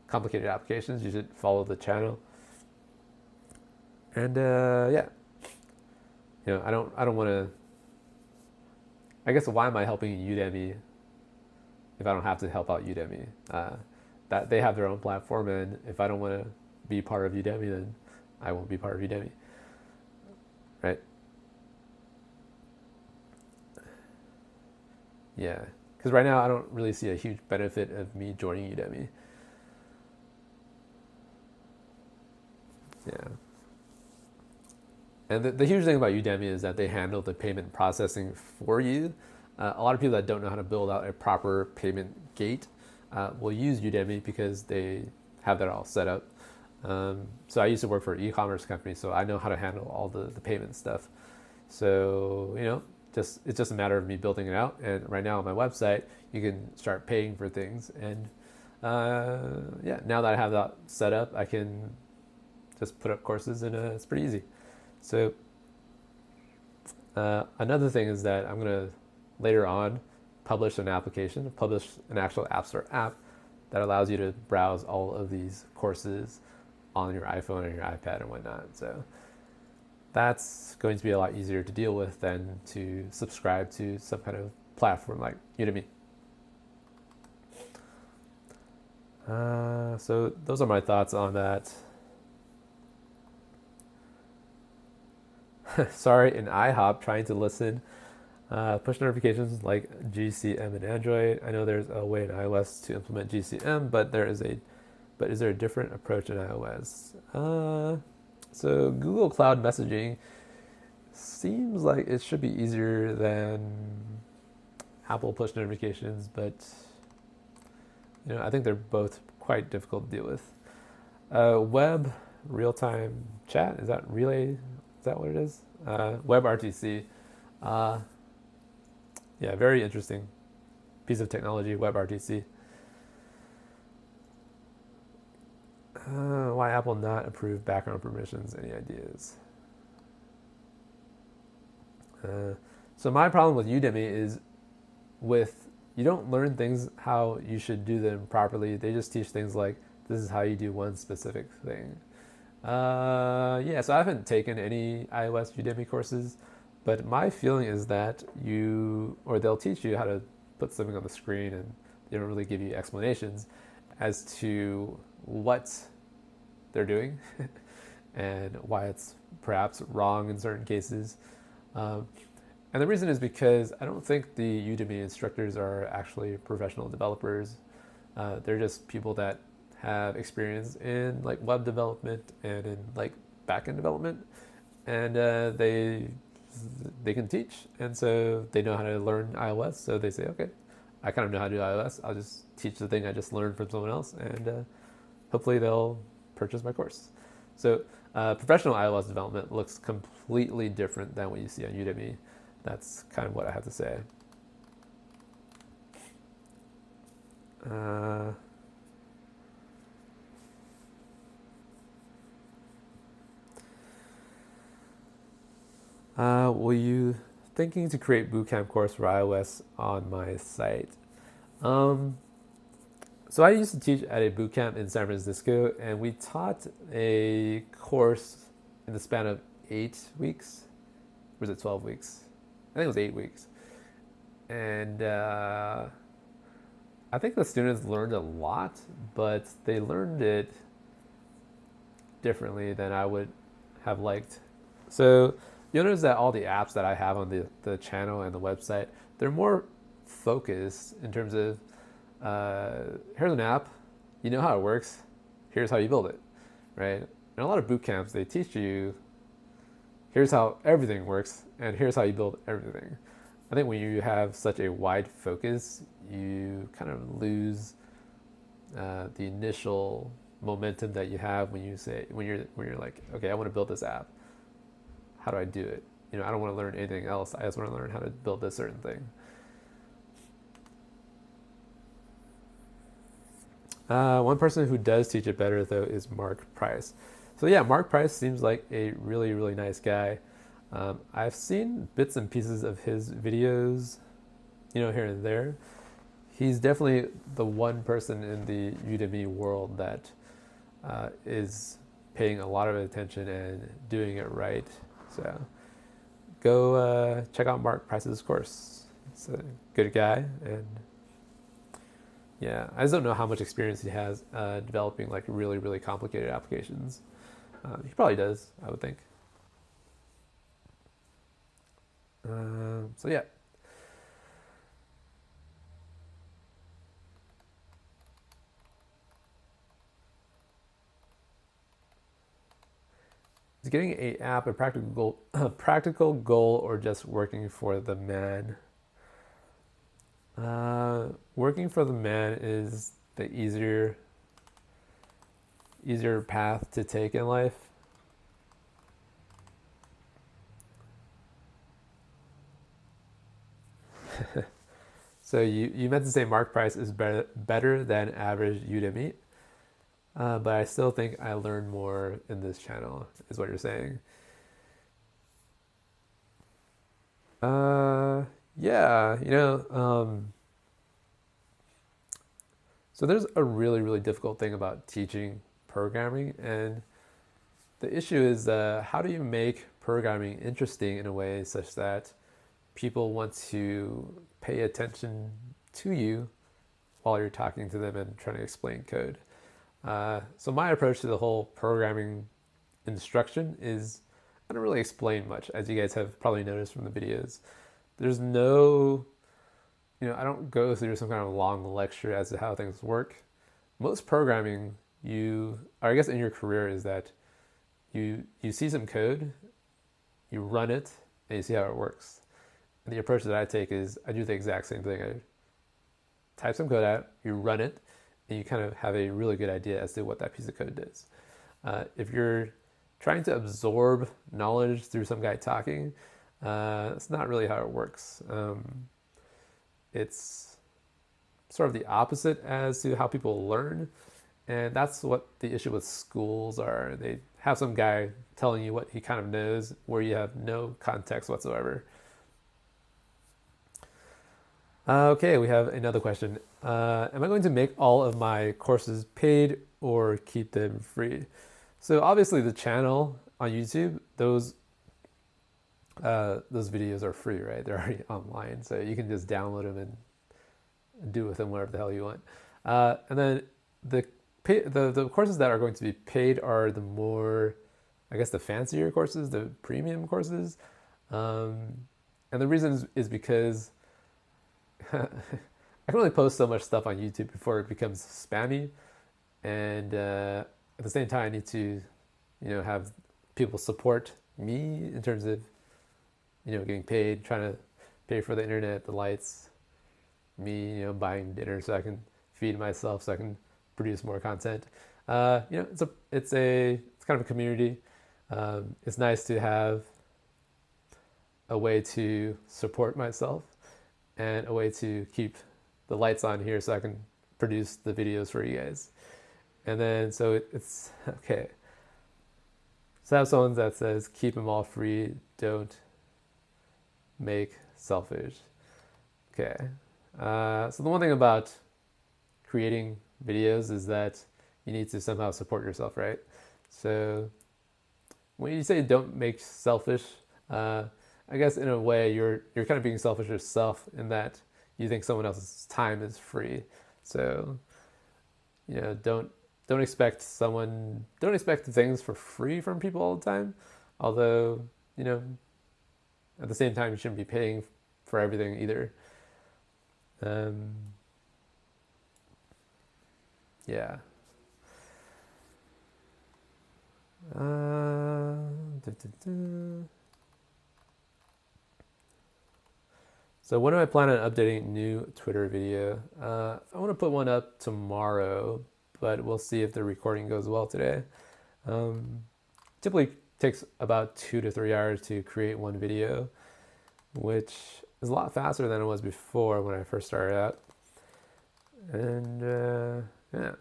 complicated applications, you should follow the channel. And yeah, I don't want to. I guess why am I helping Udemy if I don't have to help out Udemy? That they have their own platform, and if I don't want to be part of Udemy, then I won't be part of Udemy, right? Yeah, because right now I don't really see a huge benefit of me joining Udemy. Yeah. And the huge thing about Udemy is that they handle the payment processing for you. A lot of people that don't know how to build out a proper payment gate will use Udemy because they have that all set up. So I used to work for an e-commerce company, so I know how to handle all the payment stuff. So, it's just a matter of me building it out. And right now on my website, you can start paying for things. And now that I have that set up, I can just put up courses, and it's pretty easy. So another thing is that I'm going to later on publish an actual App Store app that allows you to browse all of these courses on your iPhone or your iPad and whatnot. So that's going to be a lot easier to deal with than to subscribe to some kind of platform like Udemy. So those are my thoughts on that. Sorry, an IHOP trying to listen. Push notifications like GCM and Android. I know there's a way in iOS to implement GCM, but is there a different approach in iOS? So Google Cloud Messaging seems like it should be easier than Apple push notifications, but I think they're both quite difficult to deal with. Web real-time chat, is that Relay? Is that what it is? WebRTC. Very interesting piece of technology, WebRTC. Why Apple not approve background permissions? Any ideas? So my problem with Udemy is you don't learn things how you should do them properly. They just teach things like, this is how you do one specific thing. So I haven't taken any iOS Udemy courses, but my feeling is that they'll teach you how to put something on the screen, and they don't really give you explanations as to what they're doing and why it's perhaps wrong in certain cases. And the reason is because I don't think the Udemy instructors are actually professional developers. They're just people that have experience in like web development and in like backend development, and they can teach, and so they know how to learn iOS. So they say, okay, I kind of know how to do iOS. I'll just teach the thing I just learned from someone else, and hopefully they'll purchase my course. So professional iOS development looks completely different than what you see on Udemy. That's kind of what I have to say. Will you thinking to create bootcamp course for iOS on my site? So I used to teach at a bootcamp in San Francisco, and we taught a course in the span of 8 weeks. Or was it 12 weeks? I think it was 8 weeks. And I think the students learned a lot, but they learned it differently than I would have liked. So you'll notice that all the apps that I have on the channel and the website, they're more focused in terms of here's an app, you know how it works, here's how you build it, right? And a lot of boot camps, they teach you here's how everything works and here's how you build everything. I think when you have such a wide focus, you kind of lose the initial momentum that you have when you're like, okay, I want to build this app. How do I do it? I don't want to learn anything else. I just want to learn how to build this certain thing. One person who does teach it better, though, is Mark Price. So yeah, Mark Price seems like a really, really nice guy. I've seen bits and pieces of his videos, here and there. He's definitely the one person in the Udemy world that is paying a lot of attention and doing it right. So go check out Mark Price's course. He's a good guy, and yeah, I just don't know how much experience he has developing like really, really complicated applications. He probably does, I would think. So yeah. getting a app a a practical goal or just working for the man? Working for the man is the easier path to take in life. So you meant to say mark price is better than average Udemy, but I still think I learned more in this channel, is what you're saying. Yeah, so there's a really, really difficult thing about teaching programming, and the issue is how do you make programming interesting in a way such that people want to pay attention to you while you're talking to them and trying to explain code. So my approach to the whole programming instruction is I don't really explain much, as you guys have probably noticed from the videos. There's no, I don't go through some kind of long lecture as to how things work. Most programming, or I guess in your career, is that you see some code, you run it, and you see how it works. And the approach that I take is I do the exact same thing. I type some code out, you run it, and you kind of have a really good idea as to what that piece of code does. If you're trying to absorb knowledge through some guy talking, that's not really how it works. It's sort of the opposite as to how people learn, and that's what the issue with schools are. They have some guy telling you what he kind of knows where you have no context whatsoever. Okay, we have another question. Am I going to make all of my courses paid or keep them free? So obviously the channel on YouTube, those videos are free, right? They're already online, so you can just download them and do with them whatever the hell you want. And then the courses that are going to be paid are the more, I guess, the fancier courses, the premium courses. And the reason is because I can only post so much stuff on YouTube before it becomes spammy, and at the same time I need to, have people support me in terms of, getting paid, trying to pay for the internet, the lights, me, buying dinner so I can feed myself, so I can produce more content. It's kind of a community. It's nice to have a way to support myself and a way to keep the lights on here so I can produce the videos for you guys. And then, so it's, okay. So I have someone that says, keep them all free, don't make selfish. Okay. So the one thing about creating videos is that you need to somehow support yourself, right? So when you say don't make selfish, I guess in a way you're kind of being selfish yourself in that you think someone else's time is free. So, don't expect things for free from people all the time. Although, at the same time you shouldn't be paying for everything either. Yeah. So when do I plan on updating new Twitter video? I want to put one up tomorrow, but we'll see if the recording goes well today. Typically takes about 2 to 3 hours to create one video, which is a lot faster than it was before when I first started out. And yeah.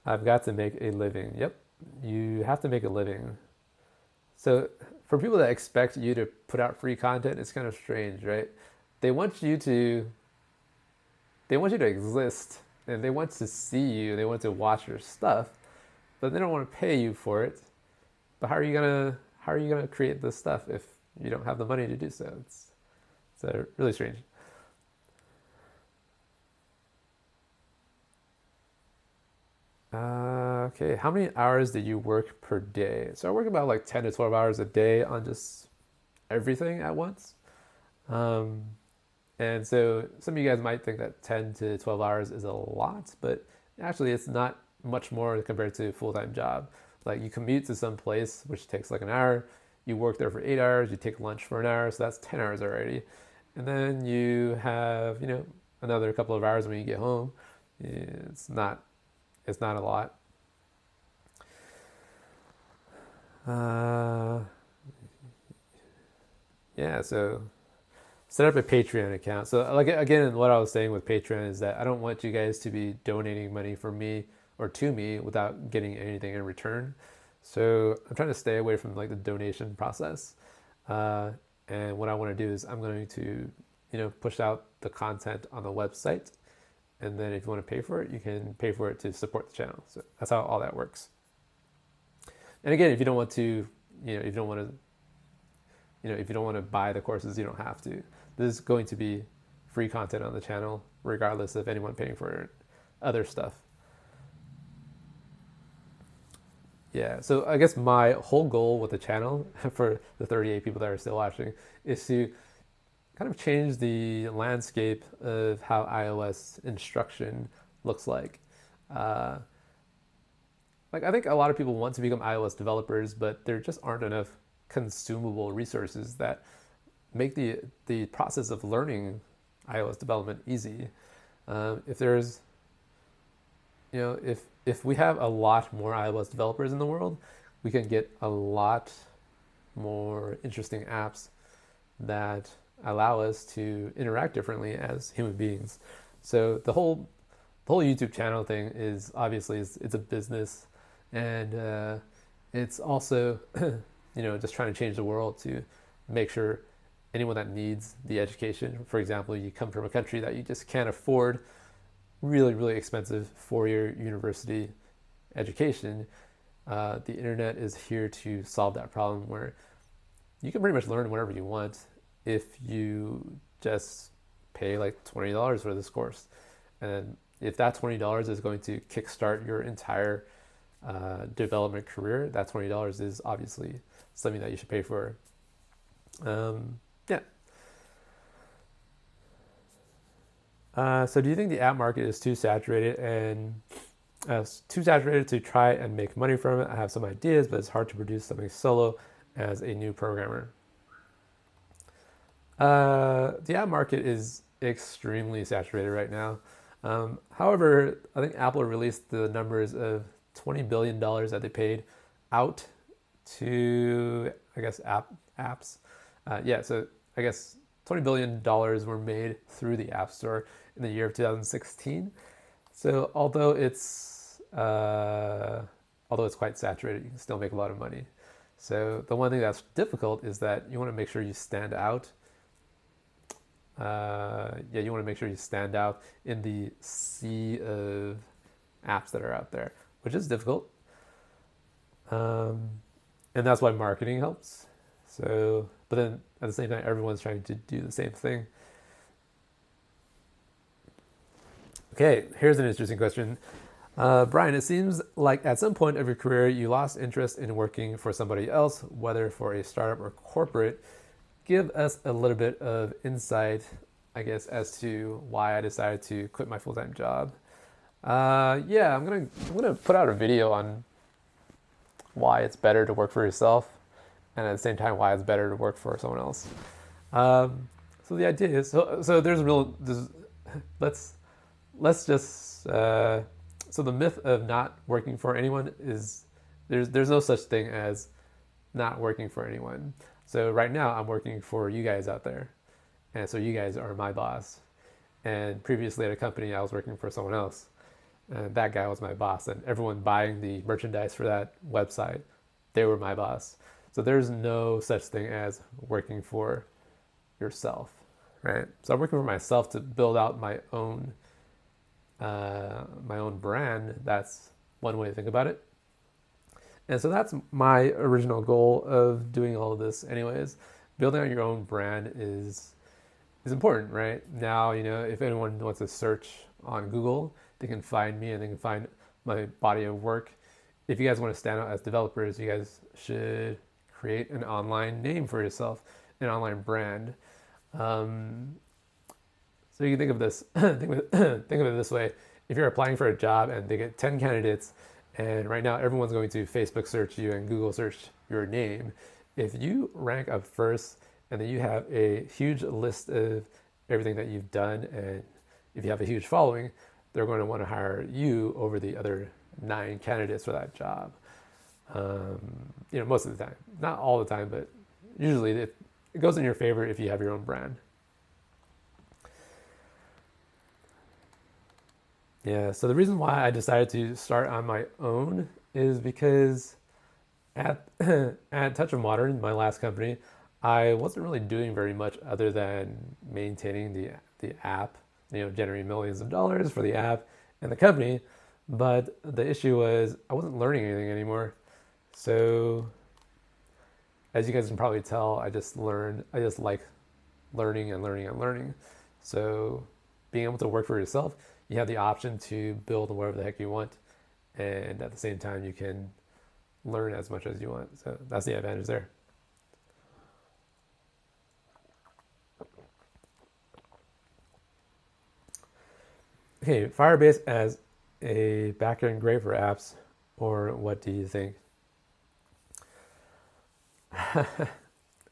I've got to make a living. Yep, you have to make a living. So for people that expect you to put out free content, it's kind of strange, right? They want you to exist, and they want to see you, they want to watch your stuff, but they don't want to pay you for it. But how are you gonna create this stuff if you don't have the money to do so? It's really strange. Okay, how many hours do you work per day? So I work about like 10 to 12 hours a day on just everything at once. And And so some of you guys might think that 10 to 12 hours is a lot, but actually it's not much more compared to a full-time job. Like you commute to some place, which takes like an hour, you work there for 8 hours, you take lunch for an hour, so that's 10 hours already. And then you have, another couple of hours when you get home. It's not a lot. Yeah, so set up a Patreon account. So like again, what I was saying with Patreon is that I don't want you guys to be donating money for me or to me without getting anything in return. So I'm trying to stay away from like the donation process. And what I want to do is I'm going to, push out the content on the website. And then if you want to pay for it, you can pay for it to support the channel. So that's how all that works. And again, if you don't want to, if you don't want to, if you don't want to buy the courses, you don't have to. This is going to be free content on the channel, regardless of anyone paying for other stuff. Yeah, so I guess my whole goal with the channel, for the 38 people that are still watching, is to kind of change the landscape of how iOS instruction looks like. Like I think a lot of people want to become iOS developers, but there just aren't enough consumable resources that make the process of learning iOS development easy. If there's, if we have a lot more iOS developers in the world, we can get a lot more interesting apps that allow us to interact differently as human beings. So the whole YouTube channel thing is obviously it's a business, and it's also just trying to change the world to make sure anyone that needs the education, for example, you come from a country that you just can't afford really, really expensive four-year university education, the internet is here to solve that problem where you can pretty much learn whatever you want if you just pay like $20 for this course. And if that $20 is going to kickstart your entire development career, that $20 is obviously something that you should pay for. Yeah. So do you think the app market is too saturated to try and make money from it? I have some ideas, but it's hard to produce something solo as a new programmer. The app market is extremely saturated right now. However, I think Apple released the numbers of $20 billion that they paid out to, I guess, apps. So I guess $20 billion were made through the App Store in the year of 2016. So although it's quite saturated, you can still make a lot of money. So the one thing that's difficult is that you want to make sure you stand out. You want to make sure you stand out in the sea of apps that are out there, which is difficult. And that's why marketing helps. So, but then at the same time, everyone's trying to do the same thing. Okay, here's an interesting question. Brian, it seems like at some point of your career, you lost interest in working for somebody else, whether for a startup or corporate. Give us a little bit of insight, I guess, as to why I decided to quit my full-time job. I'm gonna put out a video on why it's better to work for yourself, and at the same time why it's better to work for someone else. So the idea is so the myth of not working for anyone is there's no such thing as not working for anyone. So right now I'm working for you guys out there, and so you guys are my boss. And previously at a company I was working for someone else, and that guy was my boss, and everyone buying the merchandise for that website, they were my boss. So there's no such thing as working for yourself, right? So I'm working for myself to build out my own brand. That's one way to think about it. And so that's my original goal of doing all of this anyways. Building out your own brand is important, right? Now, if anyone wants to search on Google, they can find me and they can find my body of work. If you guys want to stand out as developers, you guys should create an online name for yourself, an online brand. So you can think of this, think of it this way. If you're applying for a job and they get 10 candidates, and right now everyone's going to Facebook search you and Google search your name, if you rank up first and then you have a huge list of everything that you've done, and if you have a huge following, they're going to want to hire you over the other 9 candidates for that job. Most of the time, not all the time, but usually it goes in your favor if you have your own brand. Yeah, so the reason why I decided to start on my own is because at at Touch of Modern, my last company, I wasn't really doing very much other than maintaining the app, generating millions of dollars for the app and the company. But the issue was I wasn't learning anything anymore. So as you guys can probably tell, I just like learning and learning and learning. So being able to work for yourself, you have the option to build whatever the heck you want, and at the same time you can learn as much as you want. So that's the advantage there. Okay, Firebase as a backend great for apps, or what do you think?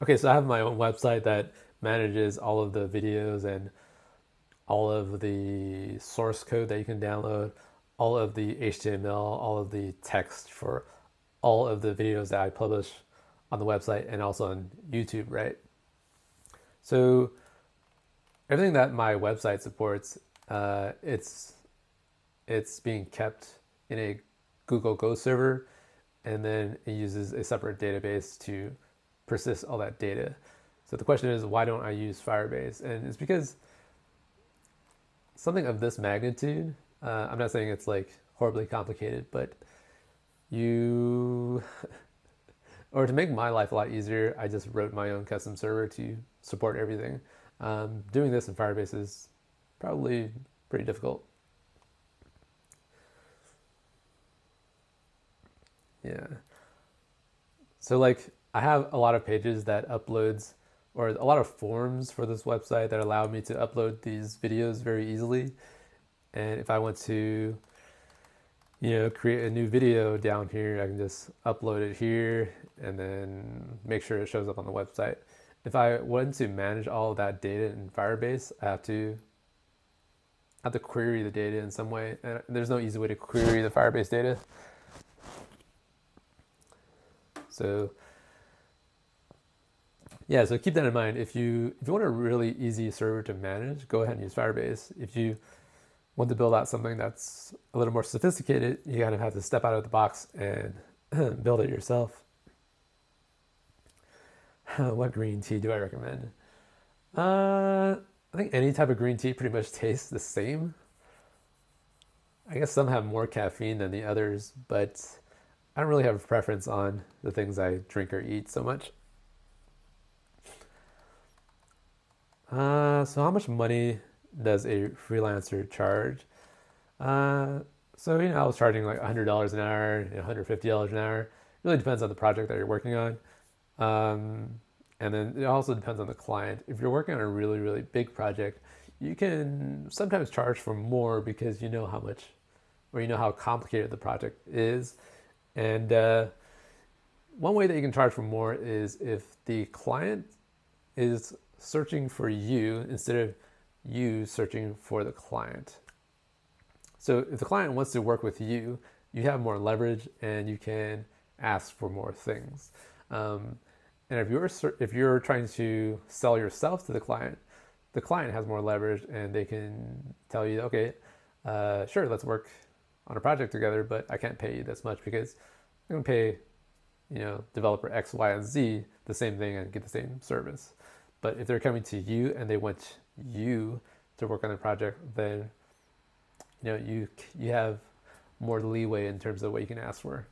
Okay, so I have my own website that manages all of the videos and all of the source code that you can download, all of the HTML, all of the text for all of the videos that I publish on the website and also on YouTube, right? So everything that my website supports, it's being kept in a Google Go server, and then it uses a separate database to persist all that data. So the question is, why don't I use Firebase? And it's because something of this magnitude, I'm not saying it's like horribly complicated, but or to make my life a lot easier, I just wrote my own custom server to support everything. Doing this in Firebase is probably pretty difficult. Yeah. So I have a lot of pages that uploads, or a lot of forms for this website that allow me to upload these videos very easily. And if I want to, create a new video down here, I can just upload it here and then make sure it shows up on the website. If I want to manage all of that data in Firebase, I have to query the data in some way. And there's no easy way to query the Firebase data. So yeah, so keep that in mind. If you want a really easy server to manage, go ahead and use Firebase. If you want to build out something that's a little more sophisticated, you kind of have to step out of the box and build it yourself. What green tea do I recommend? I think any type of green tea pretty much tastes the same. I guess some have more caffeine than the others, but I don't really have a preference on the things I drink or eat so much. So how much money does a freelancer charge? So I was charging like $100 an hour, $150 an hour. It really depends on the project that you're working on. And then it also depends on the client. If you're working on a really, really big project, you can sometimes charge for more because you know how much, or you know how complicated the project is. And one way that you can charge for more is if the client is searching for you instead of you searching for the client. So if the client wants to work with you, you have more leverage and you can ask for more things. And if you're trying to sell yourself to the client has more leverage and they can tell you, okay, sure, let's work on a project together, but I can't pay you this much because I'm going to pay, developer X, Y, and Z the same thing and get the same service. But if they're coming to you and they want you to work on the project, then you have more leeway in terms of what you can ask for.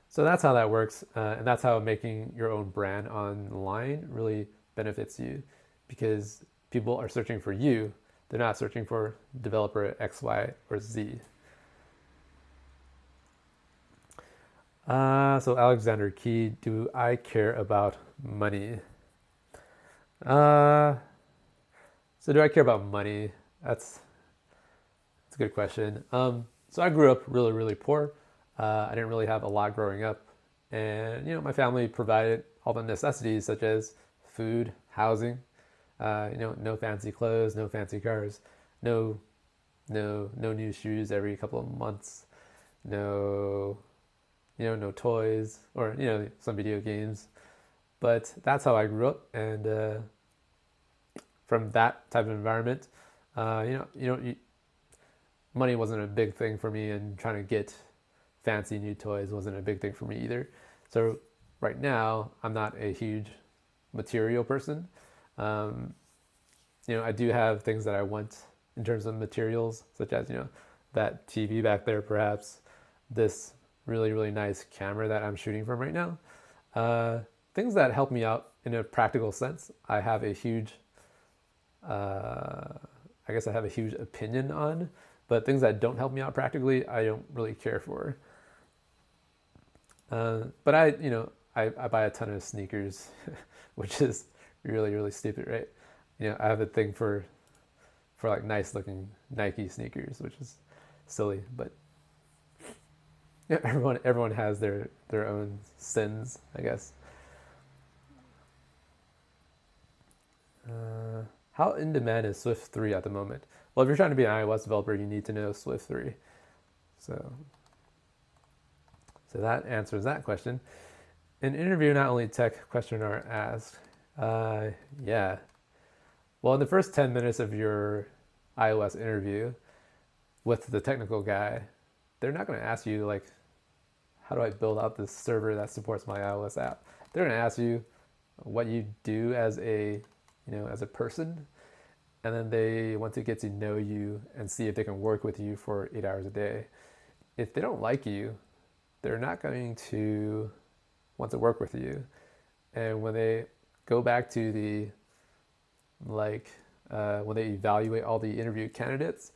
So that's how that works, and that's how making your own brand online really benefits you, because people are searching for you. They're not searching for developer X, Y, or Z. So Alexander Key, do I care about money? So do I care about money? That's a good question. So I grew up really, really poor. I didn't really have a lot growing up, and my family provided all the necessities such as food, housing. No fancy clothes, no fancy cars, no no new shoes every couple of months, no no toys or some video games. But that's how I grew up, and from that type of environment, money wasn't a big thing for me, and trying to get fancy new toys wasn't a big thing for me either. So right now, I'm not a huge material person. Um, I do have things that I want in terms of materials, such as that TV back there, perhaps this really really nice camera that I'm shooting from right now. Things that help me out in a practical sense. I guess I have a huge opinion on, but things that don't help me out practically, I don't really care for. But I buy a ton of sneakers, which is really really stupid, right? I have a thing for like nice looking Nike sneakers, which is silly, but everyone has their own sins, I guess. How in demand is Swift 3 at the moment? Well, if you're trying to be an iOS developer, you need to know Swift 3. So that answers that question. In interview, not only tech questions are asked. Yeah. Well, in the first 10 minutes of your iOS interview with the technical guy, they're not going to ask you like, how do I build out this server that supports my iOS app? They're going to ask you what you do as a person, and then they want to get to know you and see if they can work with you for 8 hours a day. If they don't like you, they're not going to want to work with you. And when they go back to when they evaluate all the interview candidates,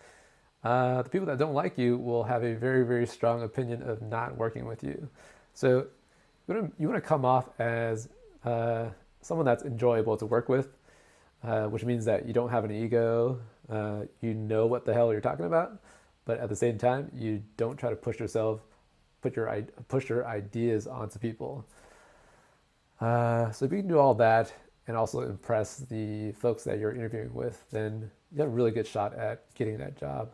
the people that don't like you will have a very, very strong opinion of not working with you. So you want to come off as someone that's enjoyable to work with, which means that you don't have an ego, you know what the hell you're talking about, but at the same time, you don't try to push your ideas onto people. So if you can do all that and also impress the folks that you're interviewing with, then you have a really good shot at getting that job.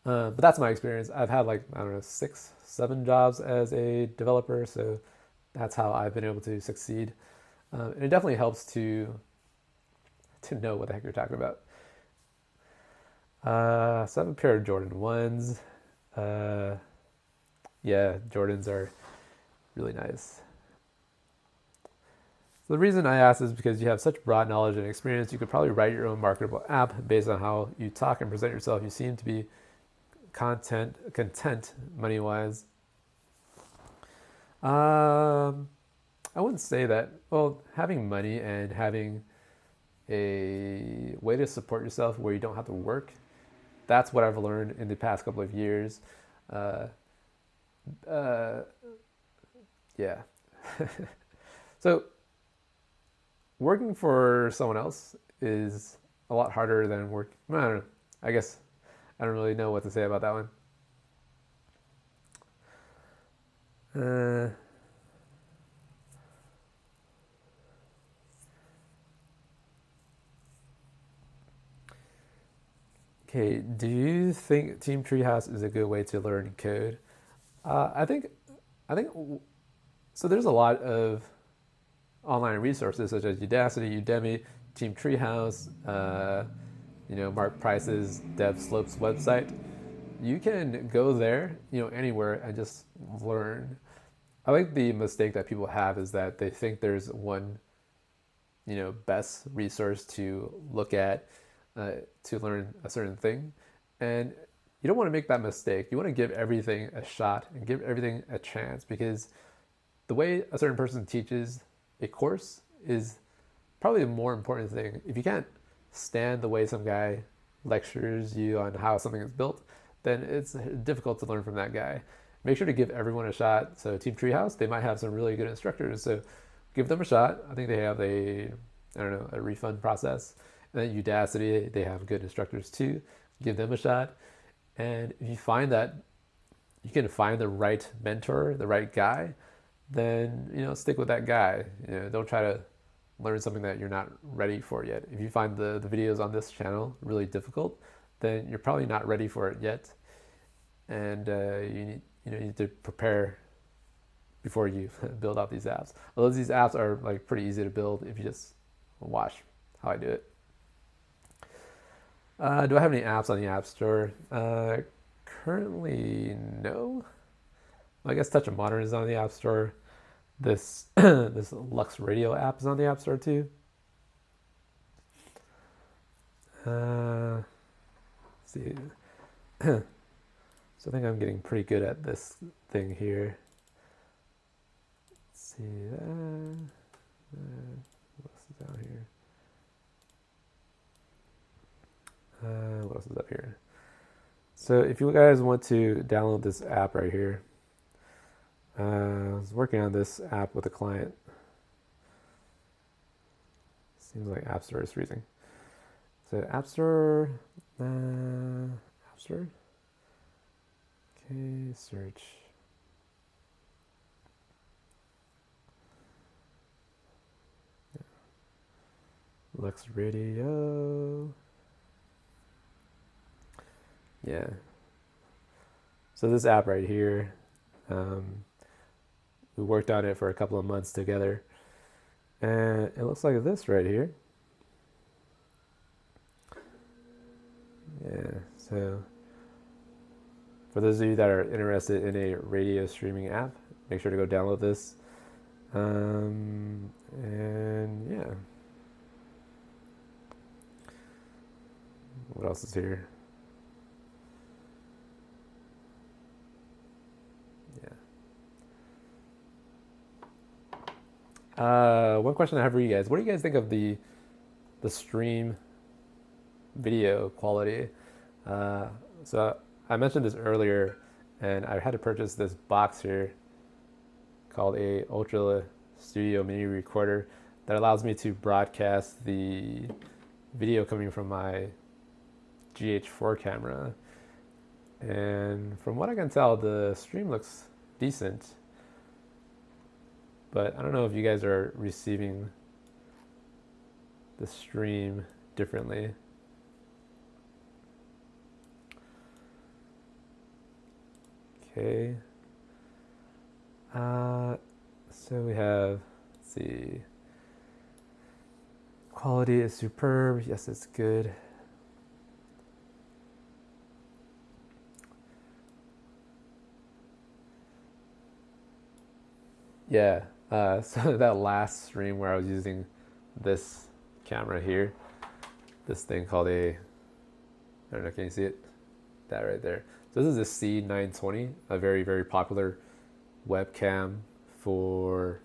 But that's my experience. I've had 6, 7 jobs as a developer, so that's how I've been able to succeed. And it definitely helps to know what the heck you're talking about. So I have a pair of Jordan 1s. Yeah, Jordans are really nice. So the reason I ask is because you have such broad knowledge and experience, you could probably write your own marketable app based on how you talk and present yourself. You seem to be content money-wise. I wouldn't say that. Well, having money and having a way to support yourself where you don't have to work, that's what I've learned in the past couple of years. Yeah. So working for someone else is a lot harder than I don't know. I guess I don't really know what to say about that one. Okay, do you think Team Treehouse is a good way to learn code? I think so. There's a lot of online resources such as Udacity, Team Treehouse, Mark Price's DevSlopes website. You can go there, anywhere and just learn. I like the mistake that people have is that they think there's one, best resource to look at to learn a certain thing. And you don't want to make that mistake. You want to give everything a shot and give everything a chance, because the way a certain person teaches a course is probably a more important thing. If you can't stand the way some guy lectures you on how something is built, then it's difficult to learn from that guy. Make sure to give everyone a shot. So Team Treehouse, they might have some really good instructors, so give them a shot. I think they have a refund process. And then Udacity, they have good instructors too. Give them a shot. And if you find that you can find the right mentor, the right guy, then stick with that guy. Don't try to learn something that you're not ready for yet. If you find the videos on this channel really difficult, then you're probably not ready for it yet, and you need to prepare before you build out these apps. Although these apps are like pretty easy to build if you just watch how I do it. Do I have any apps on the App Store? Currently, no. I guess Touch of Modern is on the App Store. This this Lux Radio app is on the App Store too. Let's see. So I think I'm getting pretty good at this thing here. Let's see. What else is down here? What else is up here? So if you guys want to download this app right here, I was working on this app with a client. Seems like App Store is freezing. So App Store. Okay, search. Yeah. Lux Radio. Yeah. So this app right here, we worked on it for a couple of months together, and it looks like this right here. Yeah, so for those of you that are interested in a radio streaming app, make sure to go download this. And yeah. What else is here? One question I have for you guys: what do you guys think of the stream video quality? So I mentioned this earlier, and I had to purchase this box here called a Ultra Studio Mini Recorder that allows me to broadcast the video coming from my GH4 camera. And from what I can tell, the stream looks decent. But I don't know if you guys are receiving the stream differently. Okay. So we have, let's see. Quality is superb. Yes, it's good. Yeah. So that last stream where I was using this camera here, this thing called I don't know, can you see it? That right there. So this is a C920, a very, very popular webcam for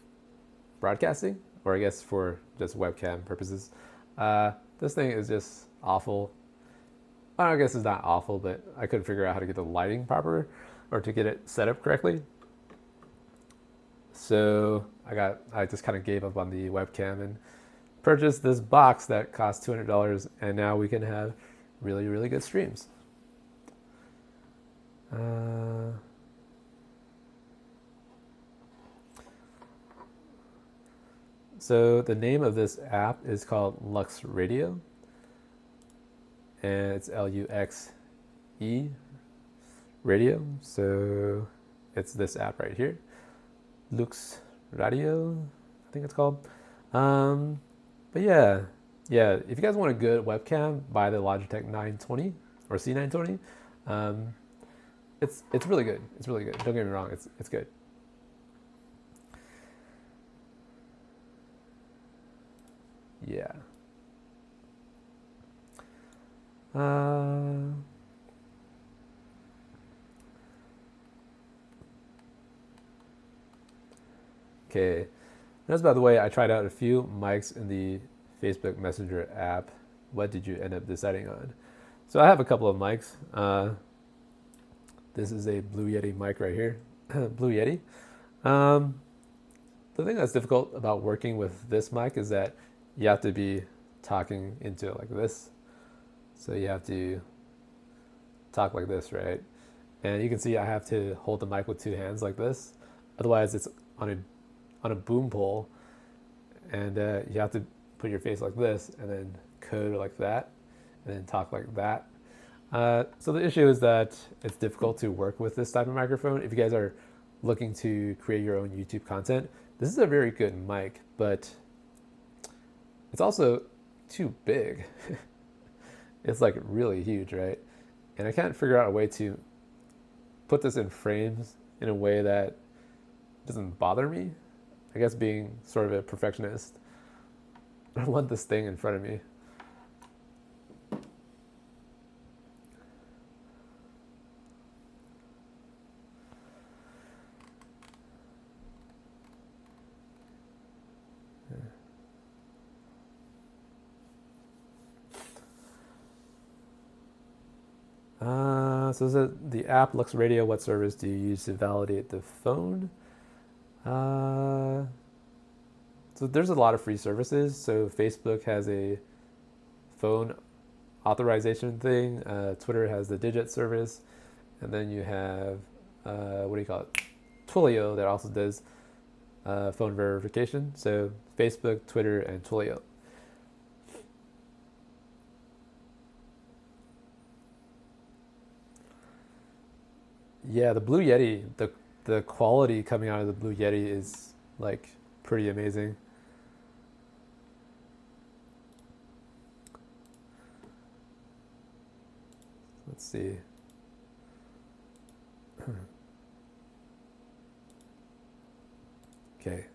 broadcasting, or I guess for just webcam purposes. This thing is just awful. I guess it's not awful, but I couldn't figure out how to get the lighting proper or to get it set up correctly. So I just kind of gave up on the webcam and purchased this box that cost $200, and now we can have really, really good streams. So the name of this app is called Lux Radio, and it's LUXE Radio. So it's this app right here. Lux Radio, I think it's called. But yeah, if you guys want a good webcam, buy the Logitech 920 or C920. It's really good. It's really good. Don't get me wrong. It's good. Yeah. Okay. Notice, by the way, I tried out a few mics in the Facebook Messenger app. What did you end up deciding on? So I have a couple of mics. This is a Blue Yeti mic right here. Blue Yeti. The thing that's difficult about working with this mic is that you have to be talking into it like this. So you have to talk like this, right? And you can see I have to hold the mic with two hands like this. Otherwise, it's on a boom pole, and you have to put your face like this, and then code like that, and then talk like that. So the issue is that it's difficult to work with this type of microphone. If you guys are looking to create your own YouTube content, this is a very good mic, but it's also too big. It's like really huge, right? And I can't figure out a way to put this in frames in a way that doesn't bother me. I guess being sort of a perfectionist, I want this thing in front of me. So the app Lux Radio, what service do you use to validate the phone? So there's a lot of free services. So Facebook has a phone authorization thing. Twitter has the digit service. And then you have, Twilio that also does phone verification. So Facebook, Twitter, and Twilio. Yeah, the Blue Yeti, the quality coming out of the Blue Yeti is like pretty amazing. Let's see. Okay.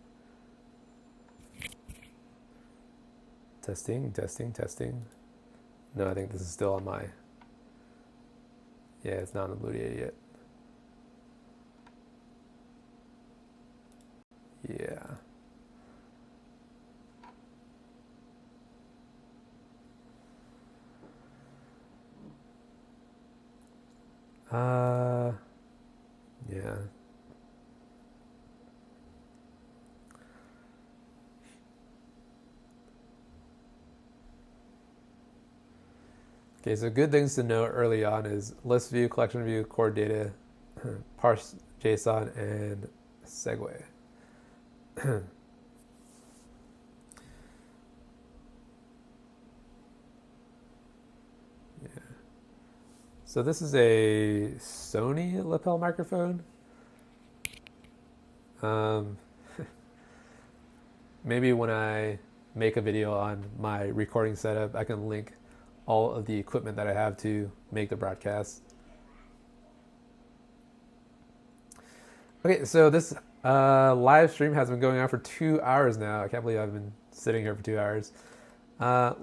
Testing. No, I think this is still on my... Yeah, it's not on the Blue Yeti yet. Yeah. Yeah. Okay, so good things to know early on is list view, collection view, core data, parse JSON, and segue. Yeah. So this is a Sony lapel microphone. Maybe when I make a video on my recording setup, I can link all of the equipment that I have to make the broadcast. Okay, so this live stream has been going on for 2 hours now. I can't believe I've been sitting here for 2 hours.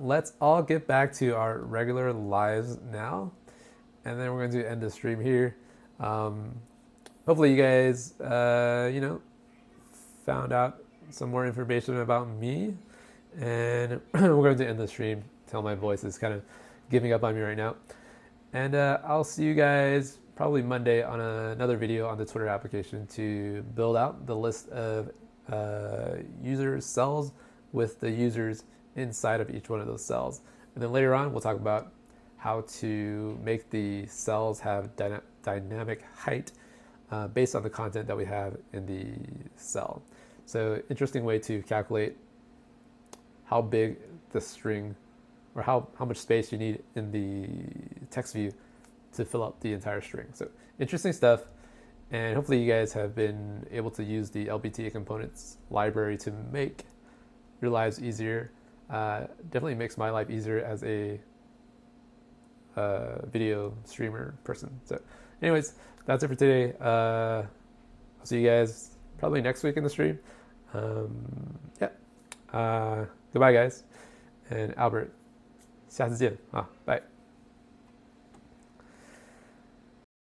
Let's all get back to our regular lives now, and then we're going to end the stream here. Hopefully you guys, found out some more information about me, and we're going to end the stream. Tell my voice is kind of giving up on me right now. And I'll see you guys probably Monday on another video on the Twitter application to build out the list of user cells with the users inside of each one of those cells. And then later on, we'll talk about how to make the cells have dynamic height based on the content that we have in the cell. So interesting way to calculate how big the string, or how much space you need in the text view to fill up the entire string. So interesting stuff, and hopefully you guys have been able to use the LBTA components library to make your lives easier. Definitely makes my life easier as a video streamer person. So anyways, that's it for today. I'll see you guys probably next week in the stream. Goodbye guys, and Albert, 下次见啊，bye。